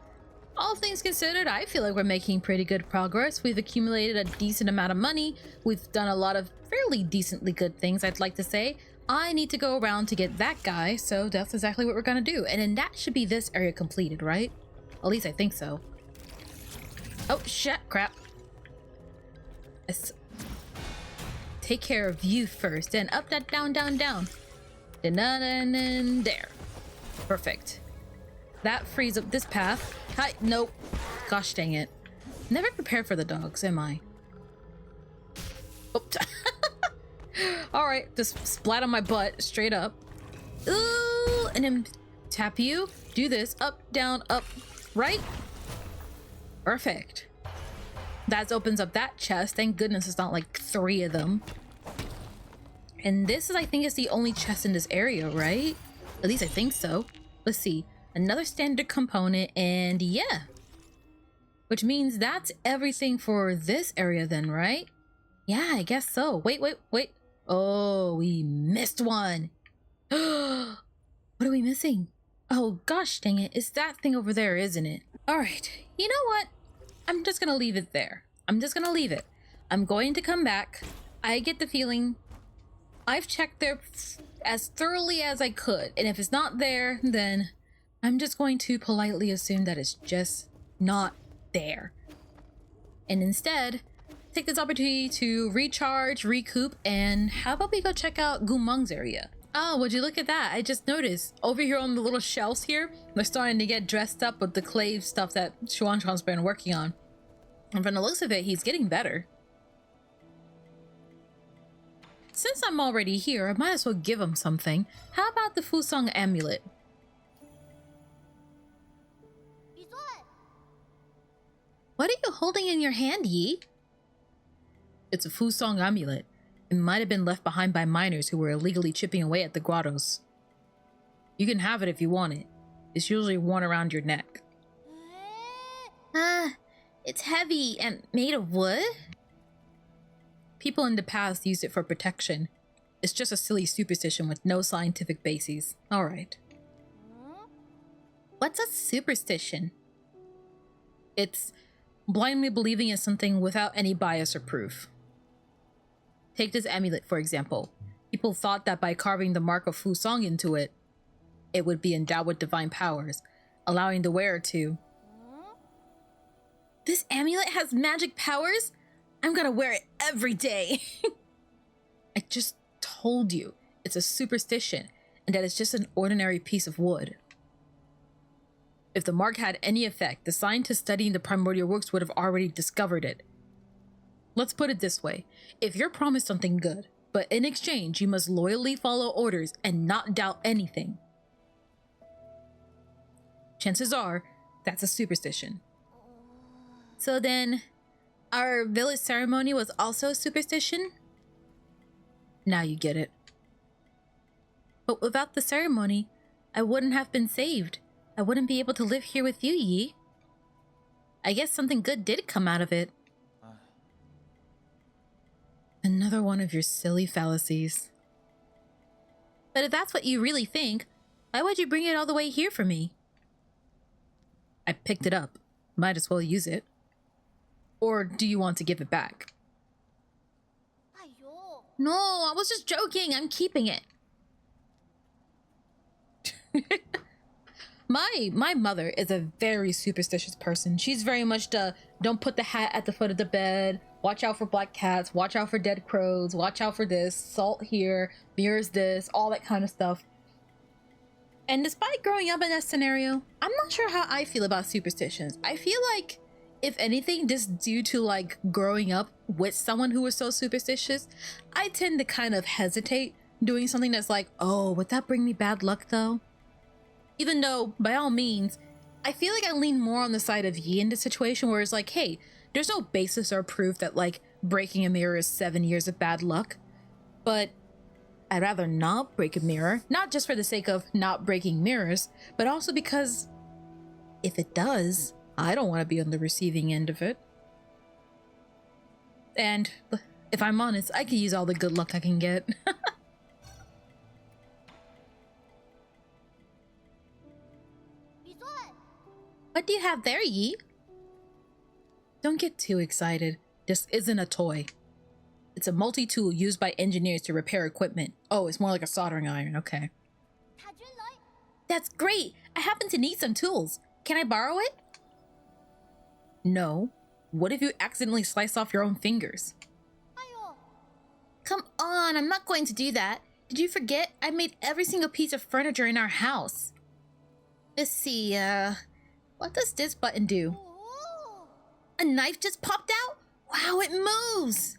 All things considered, I feel like we're making pretty good progress. We've accumulated a decent amount of money. We've done a lot of fairly decently good things, I'd like to say. I need to go around to get that guy, so that's exactly what we're gonna do. And then that should be this area completed, right? At least I think so. Oh, shit, crap. Let's take care of you first. Then up, that, down, down, down. Then there. Perfect. That frees up this path. Hi, nope. Gosh dang it. Never prepared for the dogs, am I? Oh. Alright, just splat on my butt, straight up. Ooh, and then tap you. Do this. Up, down, up, right? Perfect. That opens up that chest. Thank goodness it's not like 3 of them. And this is, I think, is the only chest in this area, right? At least I think so. Let's see. Another standard component, and yeah. Which means that's everything for this area then, right? Yeah, I guess so. Wait. Oh, we missed one. What are we missing? Oh, gosh dang it. It's that thing over there, isn't it? All right. You know what? I'm just gonna leave it there. I'm just gonna leave it. I'm going to come back. I get the feeling I've checked there as thoroughly as I could. And if it's not there, then I'm just going to politely assume that it's just not there. And instead, take this opportunity to recharge, recoup, and how about we go check out Gumong's area? Oh, would you look at that? I just noticed over here on the little shelves here, they're starting to get dressed up with the clay stuff that Xuanshuang's been working on. And from the looks of it, he's getting better. Since I'm already here, I might as well give him something. How about the Fusong amulet? What are you holding in your hand, Yi? It's a Fusong amulet. It might have been left behind by miners who were illegally chipping away at the grottos. You can have it if you want it. It's usually worn around your neck. It's heavy and made of wood? People in the past used it for protection. It's just a silly superstition with no scientific basis. Alright. What's a superstition? It's blindly believing in something without any bias or proof. Take this amulet, for example. People thought that by carving the mark of Fusong into it, it would be endowed with divine powers, allowing the wearer to... This amulet has magic powers? I'm gonna wear it every day. I just told you it's a superstition and that it's just an ordinary piece of wood. If the mark had any effect, the scientists studying the primordial works would have already discovered it. Let's put it this way. If you're promised something good, but in exchange you must loyally follow orders and not doubt anything, chances are that's a superstition. So then, our village ceremony was also a superstition? Now you get it. But without the ceremony, I wouldn't have been saved. I wouldn't be able to live here with you, Yi. I guess something good did come out of it. Another one of your silly fallacies. But if that's what you really think, why would you bring it all the way here for me? I picked it up. Might as well use it. Or do you want to give it back? No, I was just joking. I'm keeping it. My mother is a very superstitious person. She's very much the don't put the hat at the foot of the bed, watch out for black cats, watch out for dead crows, watch out for this, salt here, mirrors this, all that kind of stuff. And despite growing up in that scenario, I'm not sure how I feel about superstitions. I feel like, if anything, just due to like growing up with someone who was so superstitious, I tend to kind of hesitate doing something that's like, oh, would that bring me bad luck though? Even though, by all means, I feel like I lean more on the side of Yi in this situation where it's like, hey, there's no basis or proof that like breaking a mirror is 7 years of bad luck. But I'd rather not break a mirror, not just for the sake of not breaking mirrors, but also because if it does, I don't want to be on the receiving end of it. And if I'm honest, I could use all the good luck I can get. What do you have there, Yi? Don't get too excited. This isn't a toy. It's a multi-tool used by engineers to repair equipment. Oh, it's more like a soldering iron, okay. That's great! I happen to need some tools. Can I borrow it? No. What if you accidentally slice off your own fingers? Come on, I'm not going to do that. Did you forget? I made every single piece of furniture in our house. Let's see, what does this button do? A knife just popped out? Wow, it moves!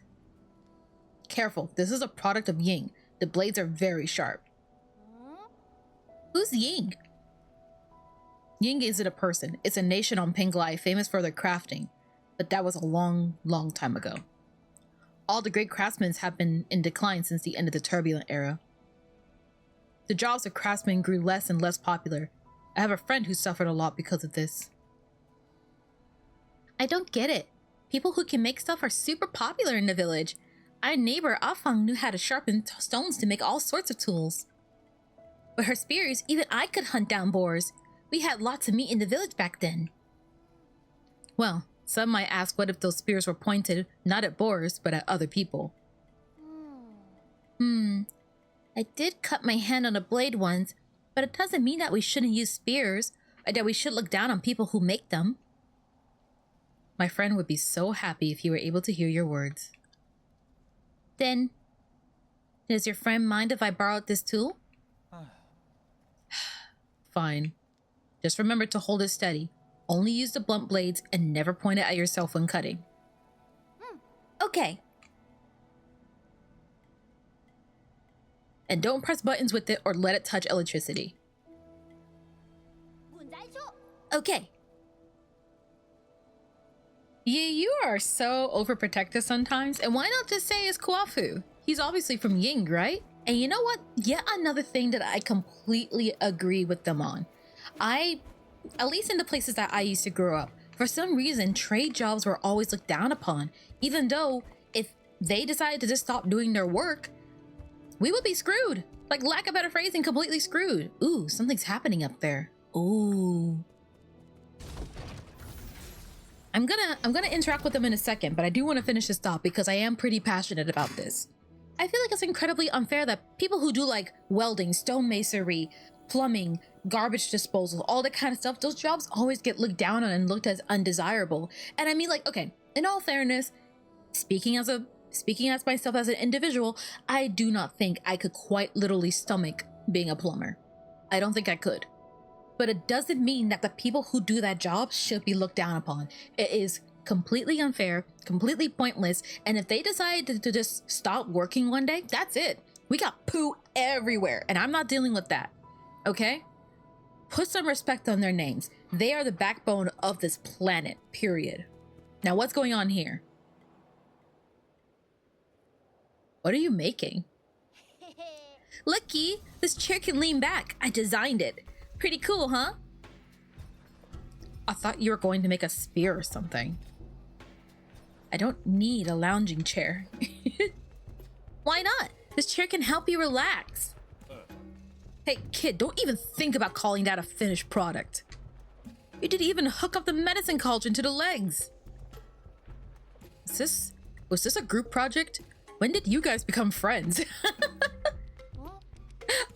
Careful, this is a product of Ying. The blades are very sharp. Who's Ying? Ying isn't a person. It's a nation on Penglai famous for their crafting. But that was a long, long time ago. All the great craftsmen have been in decline since the end of the turbulent era. The jobs of craftsmen grew less and less popular. I have a friend who suffered a lot because of this. I don't get it. People who can make stuff are super popular in the village. Our neighbor Afang knew how to sharpen stones to make all sorts of tools. With her spears, even I could hunt down boars. We had lots of meat in the village back then. Well, some might ask what if those spears were pointed not at boars, but at other people. I did cut my hand on a blade once, but it doesn't mean that we shouldn't use spears, or that we should look down on people who make them. My friend would be so happy if he were able to hear your words. Then, does your friend mind if I borrowed this tool? Fine. Just remember to hold it steady. Only use the blunt blades and never point it at yourself when cutting. Okay. And don't press buttons with it or let it touch electricity. Okay. Yeah, you are so overprotective sometimes, and why not just say it's Kuafu? He's obviously from Ying, right? And you know what? Yet another thing that I completely agree with them on. At least in the places that I used to grow up, for some reason, trade jobs were always looked down upon, even though if they decided to just stop doing their work, we would be screwed. Like, lack of better phrasing, completely screwed. Ooh, something's happening up there. Ooh. I'm gonna interact with them in a second, but I do want to finish this thought because I am pretty passionate about this. I feel like it's incredibly unfair that people who do like welding, stonemasonry, plumbing, garbage disposal, all that kind of stuff, those jobs always get looked down on and looked as undesirable. And I mean, like, okay, in all fairness, speaking as myself as an individual, I do not think I could quite literally stomach being a plumber. I don't think I could. But it doesn't mean that the people who do that job should be looked down upon. It is completely unfair, completely pointless, and if they decide to just stop working one day, that's it. We got poo everywhere, and I'm not dealing with that, okay? Put some respect on their names. They are the backbone of this planet, period. Now, what's going on here? What are you making? Looky, this chair can lean back. I designed it. Pretty cool, huh? I thought you were going to make a spear or something. I don't need a lounging chair. Why not? This chair can help you relax. Hey, kid, don't even think about calling that a finished product. You didn't even hook up the medicine cauldron to the legs. Was this a group project? When did you guys become friends?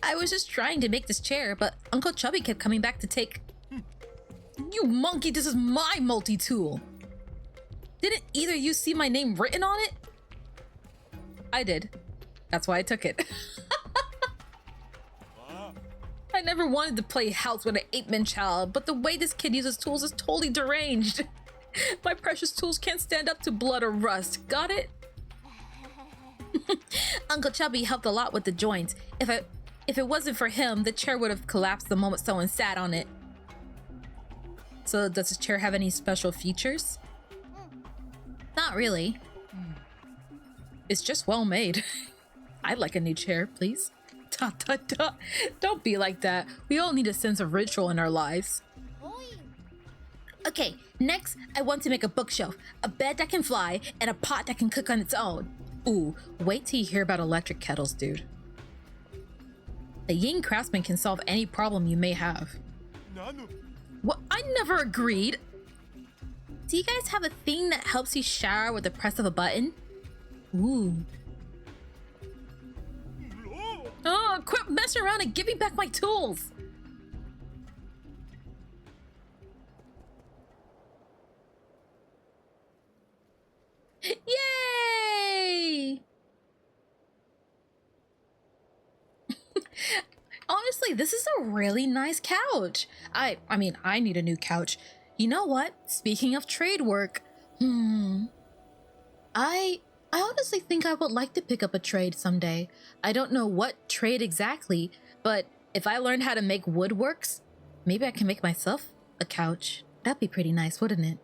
I was just trying to make this chair, but Uncle Chubby kept coming back to take... You monkey, this is my multi-tool. Didn't either you see my name written on it? I did. That's why I took it. I never wanted to play house with an 8-man child, but the way this kid uses tools is totally deranged. My precious tools can't stand up to blood or rust. Got it? Uncle Chubby helped a lot with the joints. If it wasn't for him, the chair would have collapsed the moment someone sat on it. So does this chair have any special features? Not really. It's just well made. I'd like a new chair, please. Don't be like that. We all need a sense of ritual in our lives. Okay, next I want to make a bookshelf, a bed that can fly, and a pot that can cook on its own. Ooh, wait till you hear about electric kettles, dude. A Ying craftsman can solve any problem you may have. What? I never agreed. Do you guys have a thing that helps you shower with the press of a button? Ooh. Oh, quit messing around and give me back my tools. this is a really nice couch. I mean, I need a new couch. You know what? Speaking of trade work, I honestly think I would like to pick up a trade someday. I don't know what trade exactly, but if I learned how to make woodworks, maybe I can make myself a couch. That'd be pretty nice, wouldn't it?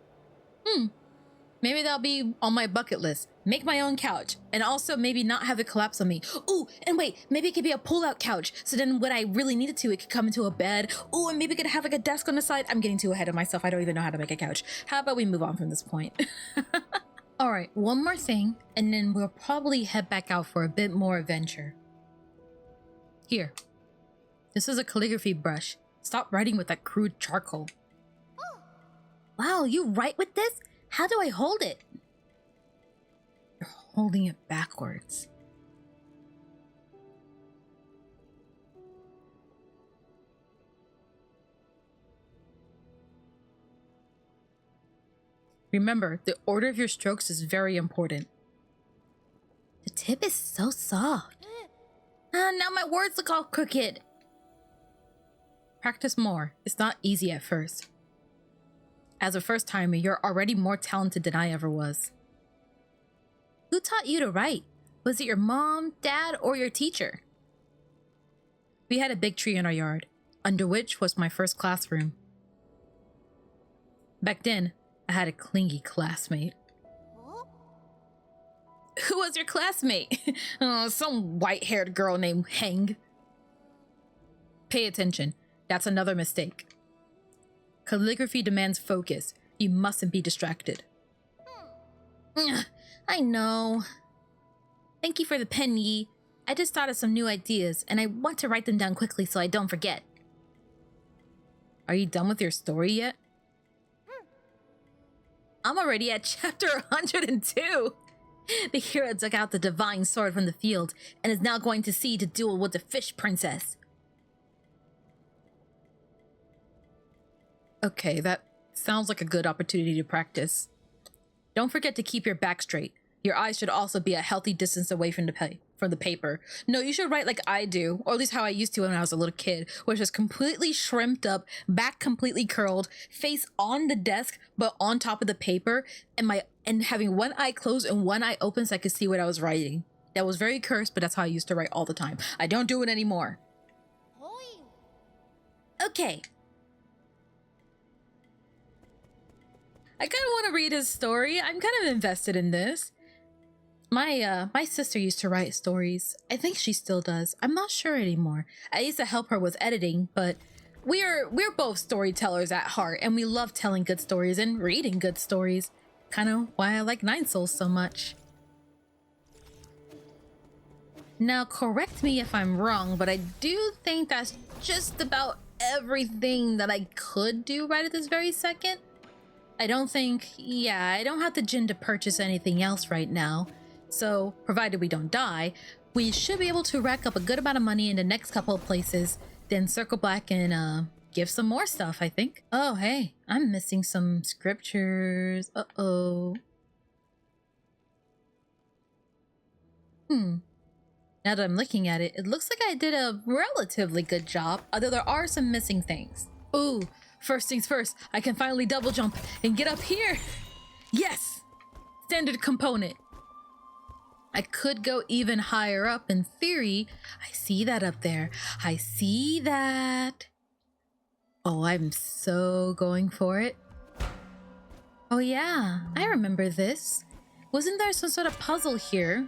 Maybe that'll be on my bucket list. Make my own couch, and also maybe not have it collapse on me. Ooh, and wait, maybe it could be a pull-out couch, so then when I really needed to, it could come into a bed. Ooh, and maybe it could have like a desk on the side. I'm getting too ahead of myself. I don't even know how to make a couch. How about we move on from this point? All right, one more thing, and then we'll probably head back out for a bit more adventure. Here. This is a calligraphy brush. Stop writing with that crude charcoal. Wow, you write with this? How do I hold it? You're holding it backwards. Remember, the order of your strokes is very important. The tip is so soft. Now my words look all crooked. Practice more. It's not easy at first. As a first-timer, you're already more talented than I ever was. Who taught you to write? Was it your mom, dad, or your teacher? We had a big tree in our yard, under which was my first classroom. Back then, I had a clingy classmate. Who was your classmate? Some white-haired girl named Heng. Pay attention. That's another mistake. Calligraphy demands focus. You mustn't be distracted. I know. Thank you for the pen, Yi. I just thought of some new ideas, and I want to write them down quickly so I don't forget. Are you done with your story yet? I'm already at chapter 102. The hero dug out the divine sword from the field and is now going to sea to duel with the fish princess. Okay, that sounds like a good opportunity to practice. Don't forget to keep your back straight. Your eyes should also be a healthy distance away from the paper. No, you should write like I do, or at least how I used to when I was a little kid, which is completely shrimped up, back completely curled, face on the desk, but on top of the paper, and having one eye closed and one eye open so I could see what I was writing. That was very cursed, but that's how I used to write all the time. I don't do it anymore. Okay. I kind of want to read his story. I'm kind of invested in this. My sister used to write stories. I think she still does. I'm not sure anymore. I used to help her with editing, but we're both storytellers at heart, and we love telling good stories and reading good stories. Kind of why I like Nine Souls so much. Now, correct me if I'm wrong, but I do think that's just about everything that I could do right at this very second. I don't have the gin to purchase anything else right now. So, provided we don't die, we should be able to rack up a good amount of money in the next couple of places, then circle back and give some more stuff, I think. Oh, hey, I'm missing some scriptures. Uh-oh. Now that I'm looking at it, it looks like I did a relatively good job, although there are some missing things. Ooh. First things first, I can finally double jump and get up here. Yes! Standard component. I could go even higher up in theory. I see that up there. I see that. Oh, I'm so going for it. Oh yeah, I remember this. Wasn't there some sort of puzzle here?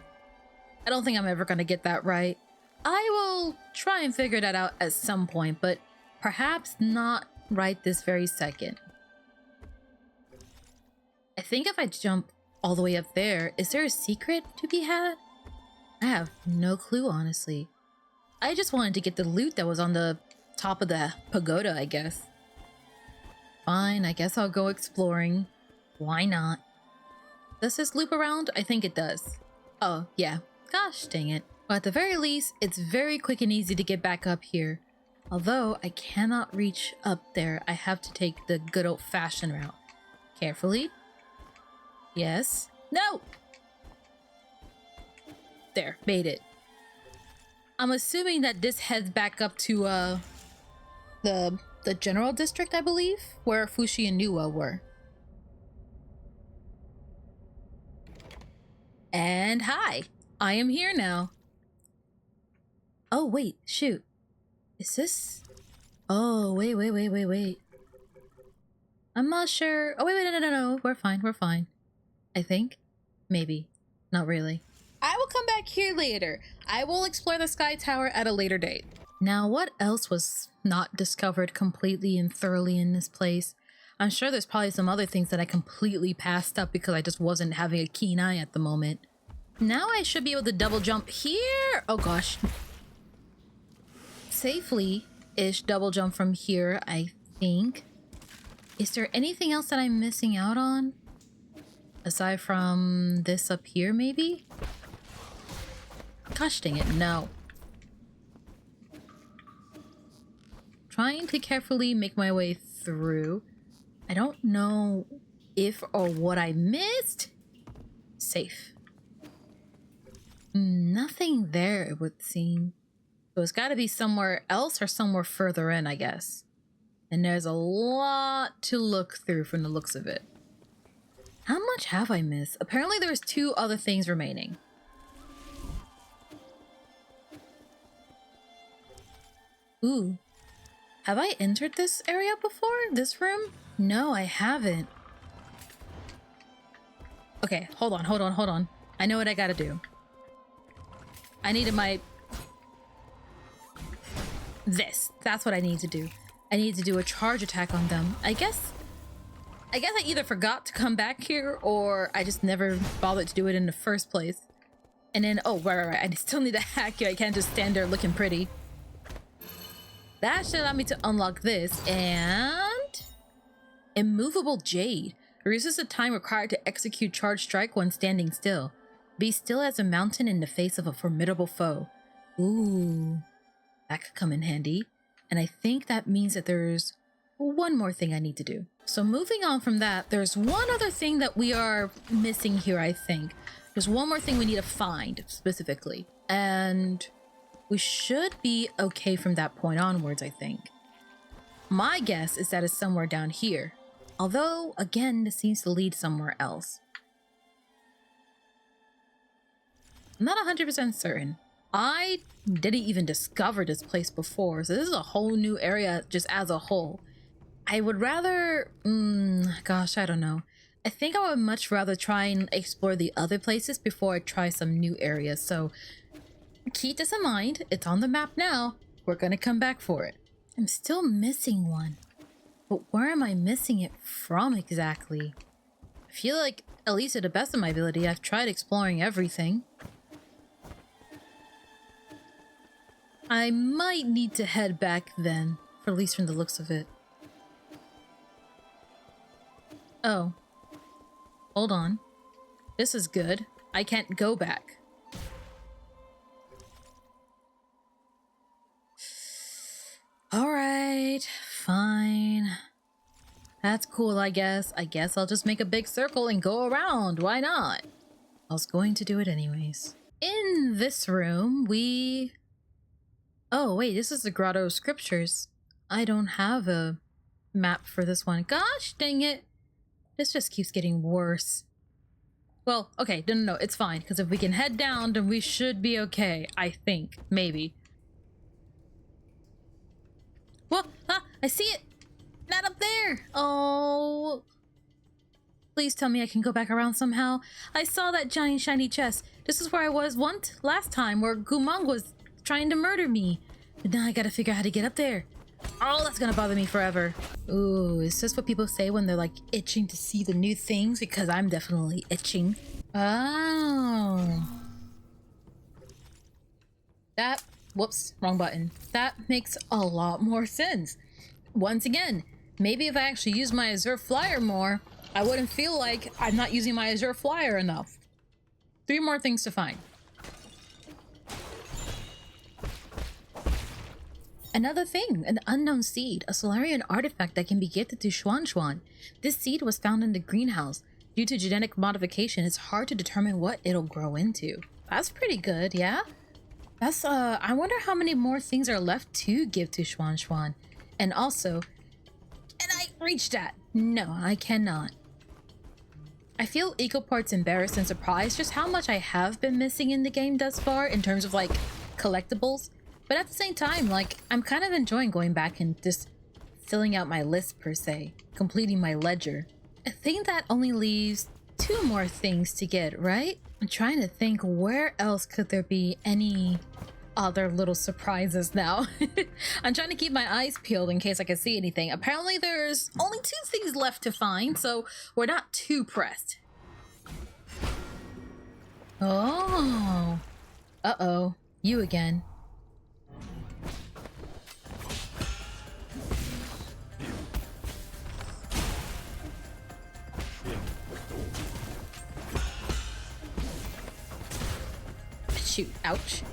I don't think I'm ever gonna get that right. I will try and figure that out at some point, but perhaps not right this very second. I think if I jump all the way up there, is there a secret to be had? I have no clue, honestly. I just wanted to get the loot that was on the top of the pagoda, I guess. Fine, I guess I'll go exploring. Why not? Does this loop around? I think it does. Oh, yeah. Gosh dang it. But at the very least, it's very quick and easy to get back up here. Although I cannot reach up there, I have to take the good old-fashioned route. Carefully. Yes. No! There, made it. I'm assuming that this heads back up to the general district, I believe, where Fushi and Nuwa were. And hi, I am here now. Oh wait, shoot. Is this? Oh wait. I'm not sure. Oh wait, no. We're fine. I think. Maybe. Not really. I will come back here later. I will explore the Sky Tower at a later date. Now, what else was not discovered completely and thoroughly in this place? I'm sure there's probably some other things that I completely passed up because I just wasn't having a keen eye at the moment. Now I should be able to double jump here. Oh gosh. Safely-ish double jump from here, I think. Is there anything else that I'm missing out on? Aside from this up here, maybe? Gosh dang it, no. Trying to carefully make my way through. I don't know if or what I missed. Safe. Nothing there, it would seem. So it's gotta be somewhere else or somewhere further in, I guess. And there's a lot to look through from the looks of it. How much have I missed? Apparently there's 2 other things remaining. Ooh. Have I entered this area before? This room? No, I haven't. Okay, hold on. I know what I gotta do. I needed my... That's what I need to do. I need to do a charge attack on them. I guess I either forgot to come back here or I just never bothered to do it in the first place. And then, oh, right. I still need to hack you. I can't just stand there looking pretty. That should allow me to unlock this. And... Immovable Jade. Reduces the time required to execute charge strike when standing still. Be still as a mountain in the face of a formidable foe. Ooh. That could come in handy. And I think that means that there's one more thing I need to do. So moving on from that, there's one other thing that we are missing here, I think. There's one more thing we need to find, specifically. And we should be okay from that point onwards, I think. My guess is that it's somewhere down here. Although, again, this seems to lead somewhere else. I'm not 100% certain. I didn't even discover this place before, so this is a whole new area just as a whole. I would rather... gosh, I don't know. I think I would much rather try and explore the other places before I try some new areas, so keep this in mind. It's on the map now. We're gonna come back for it. I'm still missing one. But where am I missing it from exactly? I feel like, at least to the best of my ability, I've tried exploring everything. I might need to head back then, for at least from the looks of it. Oh. Hold on. This is good. I can't go back. Alright, fine. That's cool, I guess. I guess I'll just make a big circle and go around. Why not? I was going to do it anyways. In this room, we... Oh, wait, this is the Grotto of Scriptures. I don't have a map for this one. Gosh, dang it. This just keeps getting worse. Well, okay, no, it's fine. Because if we can head down, then we should be okay. I think. Maybe. Well, I see it. Not up there. Oh. Please tell me I can go back around somehow. I saw that giant shiny chest. This is where I was last time, where Gumang was trying to murder me. But now I gotta figure out how to get up there. Oh, that's gonna bother me forever. Ooh, is this what people say when they're like itching to see the new things? Because I'm definitely itching. Oh. That, whoops, wrong button. That makes a lot more sense. Once again, maybe if I actually use my Azure Flyer more, I wouldn't feel like I'm not using my Azure Flyer enough. 3 more things to find. Another thing, an unknown seed, a Solarian artifact that can be gifted to Xuan Xuan. This seed was found in the greenhouse. Due to genetic modification, it's hard to determine what it'll grow into. That's pretty good, yeah? That's, I wonder how many more things are left to give to Xuan Xuan. And also, and I reached that. No, I cannot. I feel equal parts embarrassed and surprised just how much I have been missing in the game thus far in terms of like collectibles. But at the same time, like, I'm kind of enjoying going back and just filling out my list per se, completing my ledger. I think that only leaves 2 more things to get, right? I'm trying to think where else could there be any other little surprises now. I'm trying to keep my eyes peeled in case I can see anything. Apparently there's only 2 things left to find, so we're not too pressed. Oh. Uh-oh. You again. Shoot. Ouch.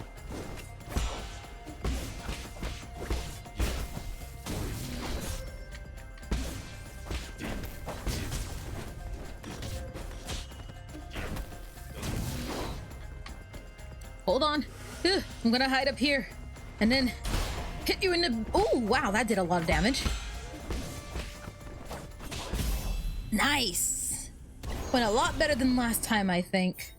Hold on. Ugh, I'm gonna hide up here and then hit you in the... Oh, wow, that did a lot of damage. Nice. Went a lot better than last time, I think.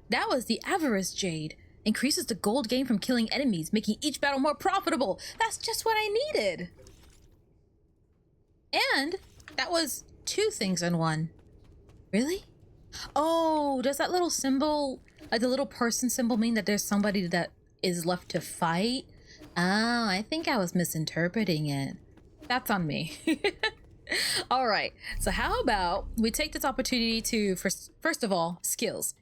That was the Avarice Jade. Increases the gold gain from killing enemies, making each battle more profitable. That's just what I needed. And that was 2 things in one. Really? Oh, does that little symbol, like the little person symbol, mean that there's somebody that is left to fight? Oh, I think I was misinterpreting it. That's on me. All right, so how about we take this opportunity to, first of all, skills.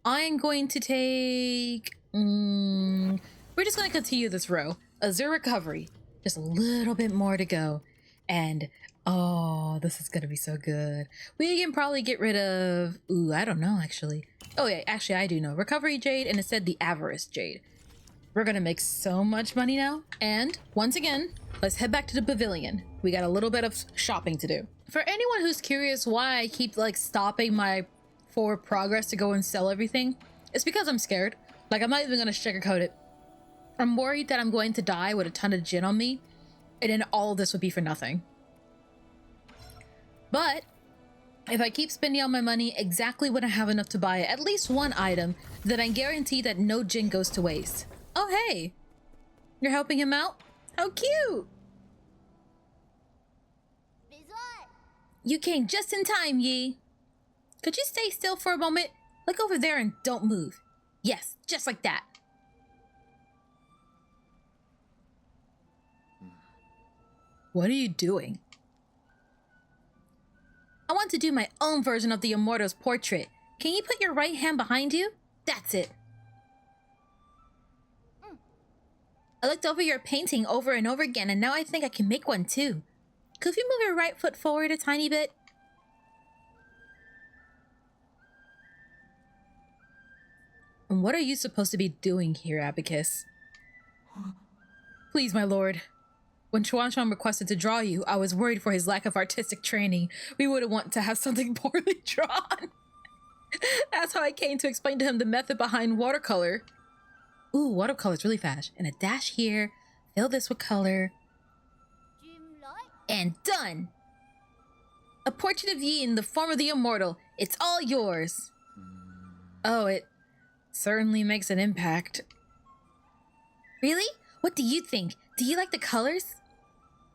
I'm going to take... we're just going to continue this row. Azure recovery. Just a little bit more to go. And, oh, this is going to be so good. We can probably get rid of... Ooh, I don't know, actually. Oh, yeah, actually, I do know. Recovery Jade, and instead the Avarice Jade. We're going to make so much money now. And, once again, let's head back to the pavilion. We got a little bit of shopping to do. For anyone who's curious why I keep, like, stopping my forward progress to go and sell everything, it's because I'm scared. Like, I'm not even gonna sugarcoat it. I'm worried that I'm going to die with a ton of gin on me, and then all of this would be for nothing. But if I keep spending all my money exactly when I have enough to buy at least one item, then I guarantee that no gin goes to waste. Oh, hey, you're helping him out? How cute! You came just in time, Yi. Could you stay still for a moment? Look over there and don't move. Yes, just like that. What are you doing? I want to do my own version of the Immortal's portrait. Can you put your right hand behind you? That's it. I looked over your painting over and over again, and now I think I can make one too. Could you move your right foot forward a tiny bit? And what are you supposed to be doing here, Abacus? Please, my lord. When Chuan requested to draw you, I was worried for his lack of artistic training. We wouldn't want to have something poorly drawn. That's how I came to explain to him the method behind watercolor. Ooh, watercolor's really fast. And a dash here. Fill this with color. And done! A portrait of Yi in the form of the Immortal. It's all yours. Oh, it certainly makes an impact. Really? What do you think? Do you like the colors?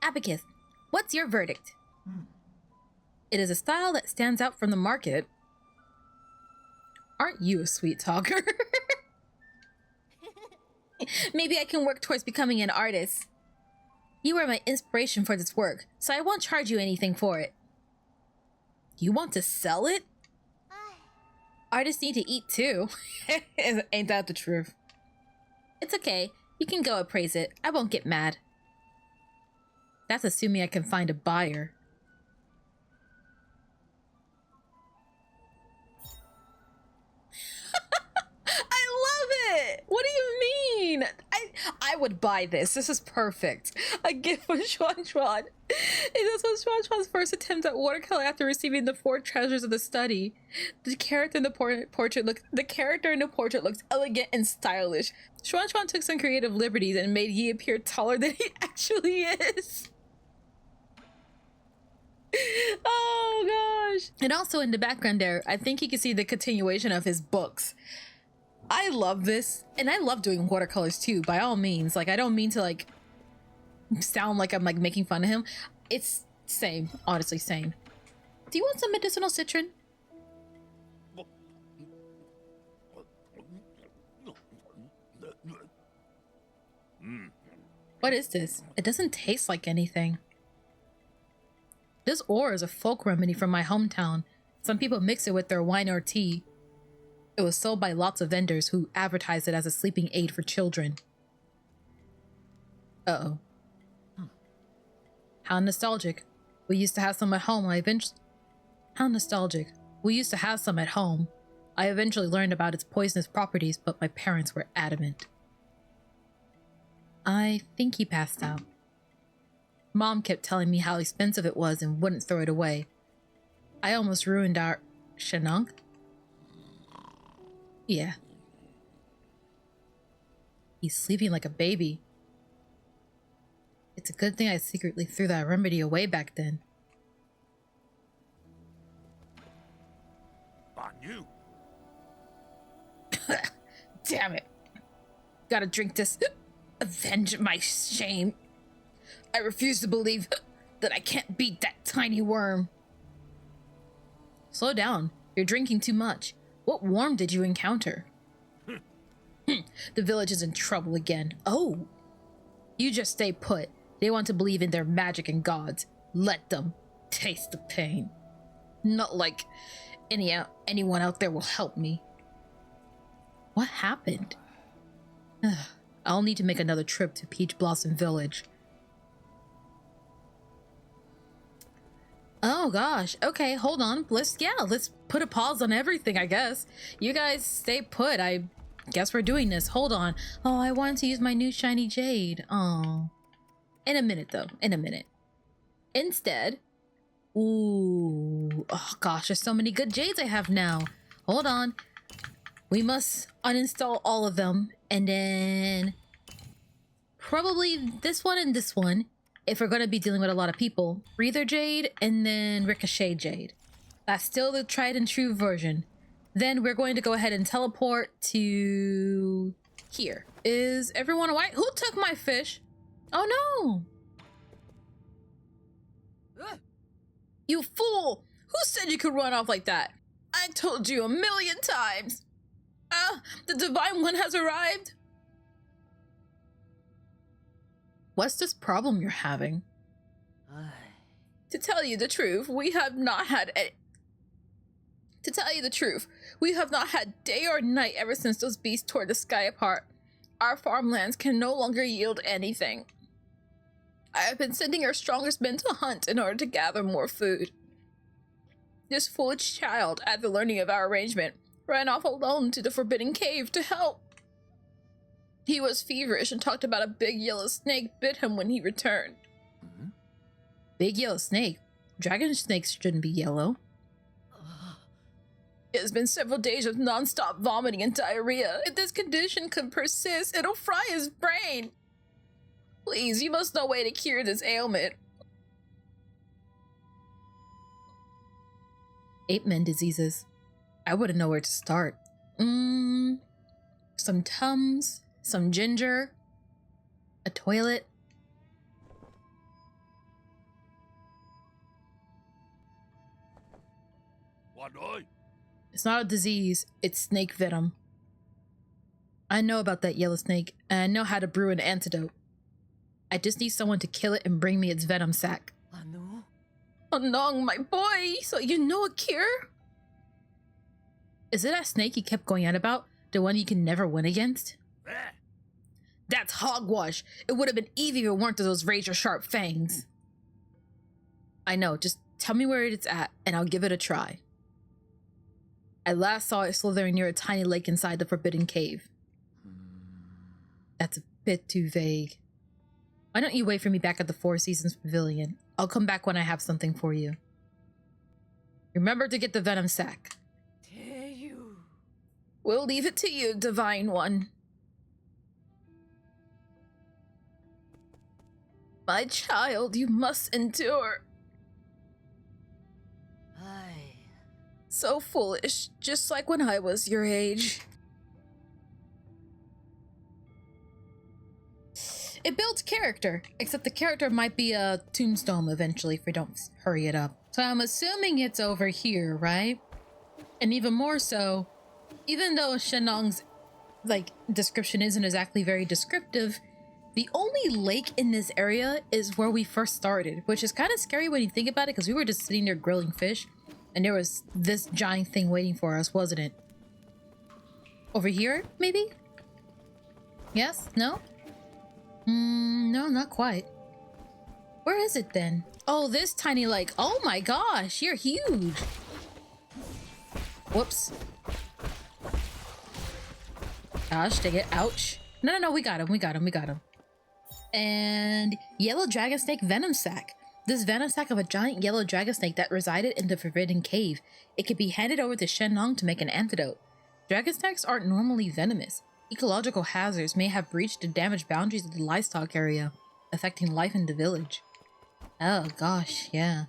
Abacus, what's your verdict? It is a style that stands out from the market. Aren't you a sweet talker? Maybe I can work towards becoming an artist. You are my inspiration for this work, so I won't charge you anything for it. You want to sell it? Artists need to eat too. Ain't that the truth? It's okay. You can go appraise it. I won't get mad. That's assuming I can find a buyer. I love it! What do you mean? I would buy this. This is perfect. A gift for Chuan. This was Chuan's first attempt at watercolor after receiving the 4 treasures of the study. The character in the portrait looks elegant and stylish. Chuan took some creative liberties and made Yi appear taller than he actually is. gosh. And also in the background there, I think you can see the continuation of his books. I love this. And I love doing watercolors too, by all means. Like, I don't mean to like sound like I'm like making fun of him. It's same, honestly, same. Do you want some medicinal citron? What is this? It doesn't taste like anything. This ore is a folk remedy from my hometown. Some people mix it with their wine or tea. It was sold by lots of vendors who advertised it as a sleeping aid for children. Uh-oh. How nostalgic. We used to have some at home. How nostalgic. We used to have some at home. I eventually learned about its poisonous properties, but my parents were adamant. I think he passed out. Mom kept telling me how expensive it was and wouldn't throw it away. I almost ruined our... Shanunk? Yeah. He's sleeping like a baby. It's a good thing I secretly threw that remedy away back then. You. Damn it. Gotta drink this. Avenge my shame. I refuse to believe that I can't beat that tiny worm. Slow down. You're drinking too much. What worm did you encounter? The village is in trouble again. Oh. You just stay put. They want to believe in their magic and gods. Let them taste the pain. Not like anyone out there will help me. What happened? I'll need to make another trip to Peach Blossom Village. Oh gosh. Okay, hold on. Let's put a pause on everything, I guess. You guys stay put. I guess we're doing this. Hold on. Oh, I wanted to use my new shiny jade. Oh. In a minute, though. In a minute. Instead... Ooh. Oh gosh, there's so many good jades I have now. Hold on. We must uninstall all of them. And then... probably this one and this one. If we're going to be dealing with a lot of people. Breather Jade and then Ricochet Jade. That's still the tried and true version. Then we're going to go ahead and teleport to... here. Is everyone alright? Who took my fish? Oh no! You fool! Who said you could run off like that? I told you 1,000,000 times! The Divine One has arrived! What's this problem you're having? To tell you the truth, we have not had day or night ever since those beasts tore the sky apart. Our farmlands can no longer yield anything. I have been sending our strongest men to hunt in order to gather more food. This foolish child, at the learning of our arrangement, ran off alone to the Forbidden Cave to help. He was feverish and talked about a big yellow snake bit him when he returned. Big yellow snake? Dragon snakes shouldn't be yellow. It has been several days of non-stop vomiting and diarrhea. If this condition could persist, it'll fry his brain. Please, you must know a way to cure this ailment. Ape-men diseases. I wouldn't know where to start. Some Tums, some ginger, a toilet. It's not a disease, it's snake venom. I know about that yellow snake, and I know how to brew an antidote. I just need someone to kill it and bring me its venom sac. Anong, my boy, so you know a cure? Is it that snake you kept going on about? The one you can never win against? That's hogwash. It would have been easy if it weren't for those razor-sharp fangs. I know, just tell me where it's at, and I'll give it a try. I last saw it slithering near a tiny lake inside the Forbidden Cave. That's a bit too vague. Why don't you wait for me back at the Four Seasons Pavilion? I'll come back when I have something for you. Remember to get the venom sac. We'll leave it to you, Divine One. My child, you must endure. So foolish, just like when I was your age. It builds character, except the character might be a tombstone eventually if we don't hurry it up. So I'm assuming it's over here, right? And even more so, even though Shenong's description isn't exactly very descriptive, the only lake in this area is where we first started, which is kind of scary when you think about it, because we were just sitting there grilling fish and there was this giant thing waiting for us, wasn't it? Over here, maybe? Yes? No? No, not quite. Where is it then? Oh, this tiny lake. Oh my gosh, you're huge. Whoops. Gosh, dang it. Ouch. No, we got him. And yellow dragon snake venom sac. This venom sac of a giant yellow dragon snake that resided in the forbidden cave. It could be handed over to Shenong to make an antidote. Dragon snakes aren't normally venomous. Ecological hazards may have breached or damaged boundaries of the livestock area, affecting life in the village. Oh gosh, yeah.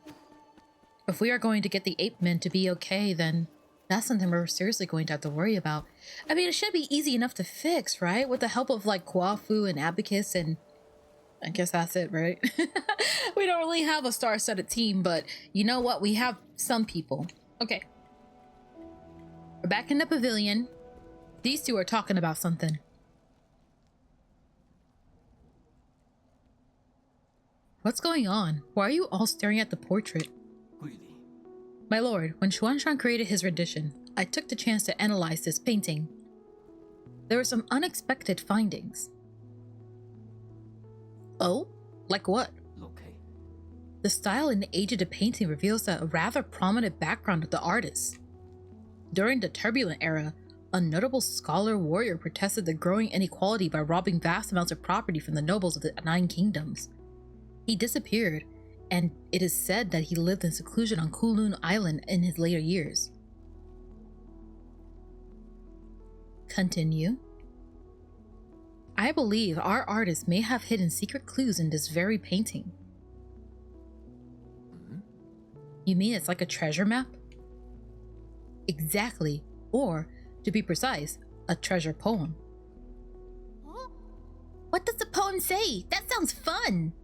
If we are going to get the ape men to be okay, then that's something we're seriously going to have to worry about. I mean, it should be easy enough to fix, right? With the help of Kwafu and Abacus, and I guess that's it, right? We don't really have a star-studded team, but you know what? We have some people. Okay. We're back in the pavilion. These two are talking about something. What's going on? Why are you all staring at the portrait? My lord, when Xuanshan created his rendition, I took the chance to analyze this painting. There were some unexpected findings. Oh? Like what? The style and age of the painting reveals a rather prominent background of the artist. During the turbulent era, a notable scholar warrior protested the growing inequality by robbing vast amounts of property from the nobles of the Nine Kingdoms. He disappeared, and it is said that he lived in seclusion on Kowloon Island in his later years. Continue. I believe our artist may have hidden secret clues in this very painting. You mean it's like a treasure map? Exactly, or, to be precise, a treasure poem. What does the poem say? That sounds fun!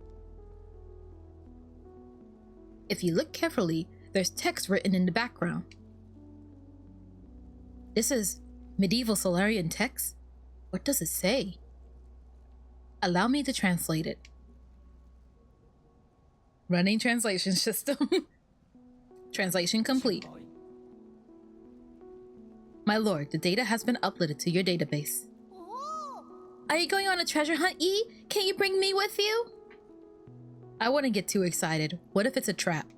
If you look carefully, there's text written in the background. This is medieval Solarian text? What does it say? Allow me to translate it. Running translation system. Translation complete. My lord, the data has been uploaded to your database. Are you going on a treasure hunt, Yi? Can you bring me with you? I wouldn't get too excited. What if it's a trap?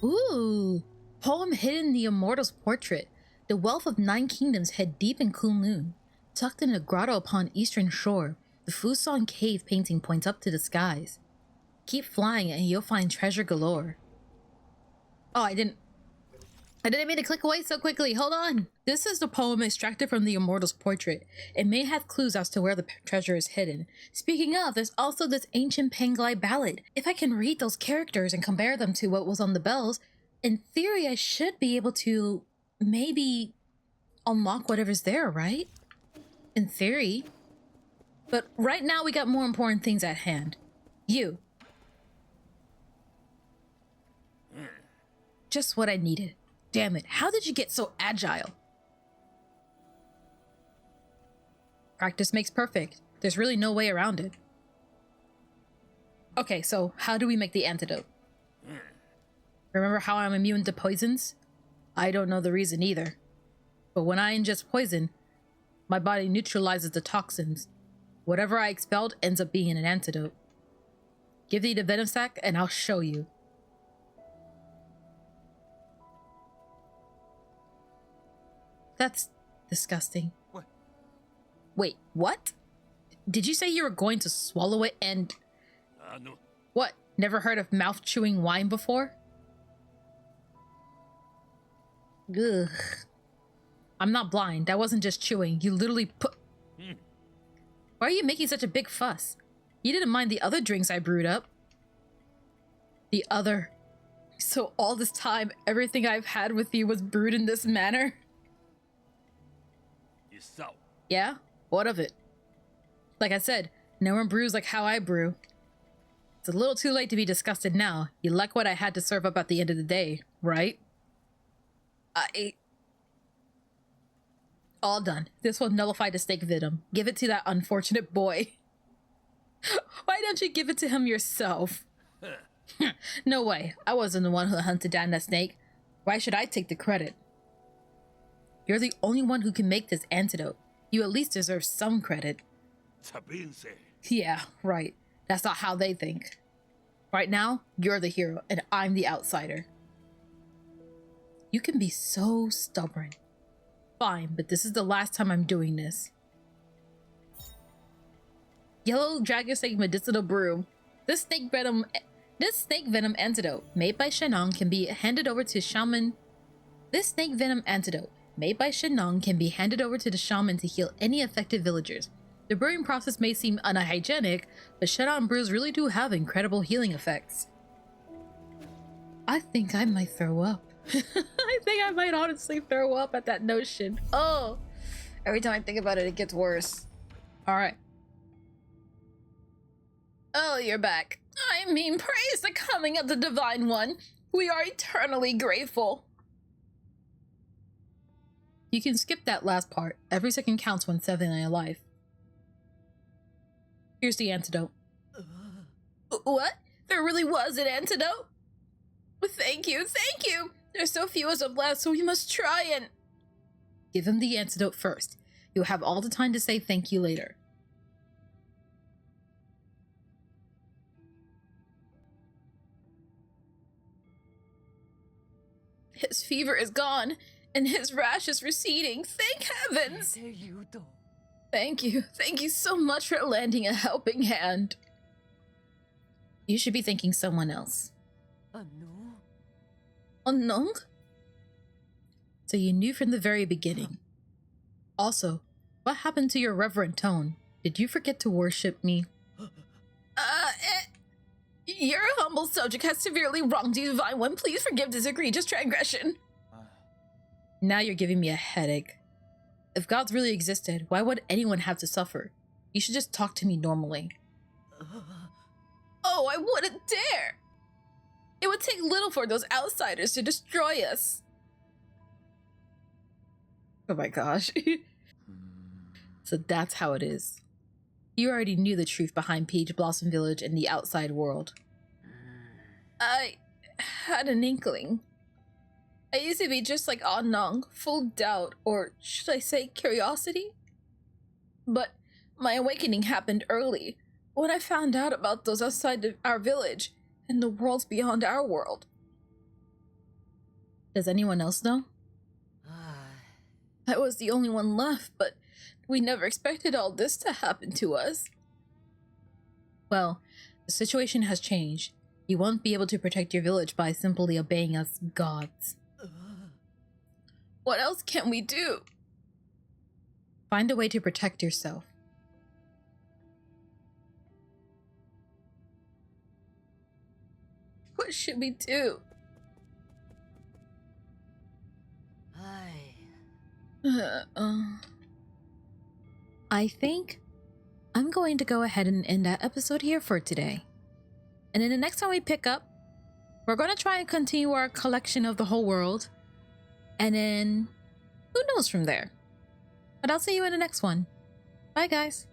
Ooh! Poem hidden in the Immortal's portrait. The wealth of 9 kingdoms head deep in Kowloon. Tucked in a grotto upon eastern shore, the Fuson cave painting points up to the skies. Keep flying and you'll find treasure galore. Oh, I didn't mean to click away so quickly. Hold on. This is the poem extracted from the Immortal's portrait. It may have clues as to where the treasure is hidden. Speaking of, there's also this ancient Panglai ballad. If I can read those characters and compare them to what was on the bells, in theory, I should be able to maybe unlock whatever's there, right? In theory. But right now, we got more important things at hand. You. Just what I needed. Damn it, how did you get so agile? Practice makes perfect. There's really no way around it. Okay, so how do we make the antidote? Remember how I'm immune to poisons? I don't know the reason either. But when I ingest poison, my body neutralizes the toxins. Whatever I expelled ends up being an antidote. Give me the venom sac and I'll show you. That's disgusting. What? Wait, what? Did you say you were going to swallow it and... No. What? Never heard of mouth-chewing wine before? Ugh. I'm not blind. That wasn't just chewing. You literally put... Why are you making such a big fuss? You didn't mind the other drinks I brewed up. The other So all this time, everything I've had with you was brewed in this manner? Yeah? What of it? Like I said, no one brews like how I brew. It's a little too late to be disgusted now. You like what I had to serve up at the end of the day, right? All done. This will nullify the snake venom. Give it to that unfortunate boy. Why don't you give it to him yourself? No way. I wasn't the one who hunted down that snake. Why should I take the credit? You're the only one who can make this antidote. You at least deserve some credit. Yeah, right. That's not how they think. Right now, you're the hero and I'm the outsider. You can be so stubborn. Fine, but this is the last time I'm doing this. Yellow dragon snake medicinal brew. This snake venom antidote made by Shenong can be handed over to shaman. This snake venom antidote made by Shenong can be handed over to the shaman to heal any affected villagers. The brewing process may seem unhygienic, but Shenong brews really do have incredible healing effects. I think I might throw up. I think I might honestly throw up at that notion. Oh, every time I think about it, it gets worse. All right. Oh, you're back. I mean, praise the coming of the Divine One. We are eternally grateful. You can skip that last part. Every second counts when saving a life. Here's the antidote. What? There really was an antidote? Thank you, thank you. There's so few of us left, so we must try and... Give him the antidote first. You'll have all the time to say thank you later. His fever is gone, and his rash is receding. Thank heavens! Thank you so much for lending a helping hand. You should be thanking someone else. Unknown? So you knew from the very beginning. Also, what happened to your reverent tone? Did you forget to worship me? Your humble subject has severely wronged you, Divine One. Please forgive this egregious transgression. Now you're giving me a headache. If gods really existed, why would anyone have to suffer? You should just talk to me normally. Oh, I wouldn't dare! It would take little for those outsiders to destroy us. Oh my gosh. So that's how it is. You already knew the truth behind Peach Blossom Village and the outside world. I had an inkling. I used to be just like Anong, full of doubt, or should I say curiosity? But my awakening happened early, when I found out about those outside our village, and the worlds beyond our world. Does anyone else know? I was the only one left, but we never expected all this to happen to us. Well, the situation has changed. You won't be able to protect your village by simply obeying us gods. What else can we do? Find a way to protect yourself. What should we do? I think I'm going to go ahead and end that episode here for today. And then the next time we pick up, we're going to try and continue our collection of the whole world. And then who knows from there? But I'll see you in the next one. Bye, guys.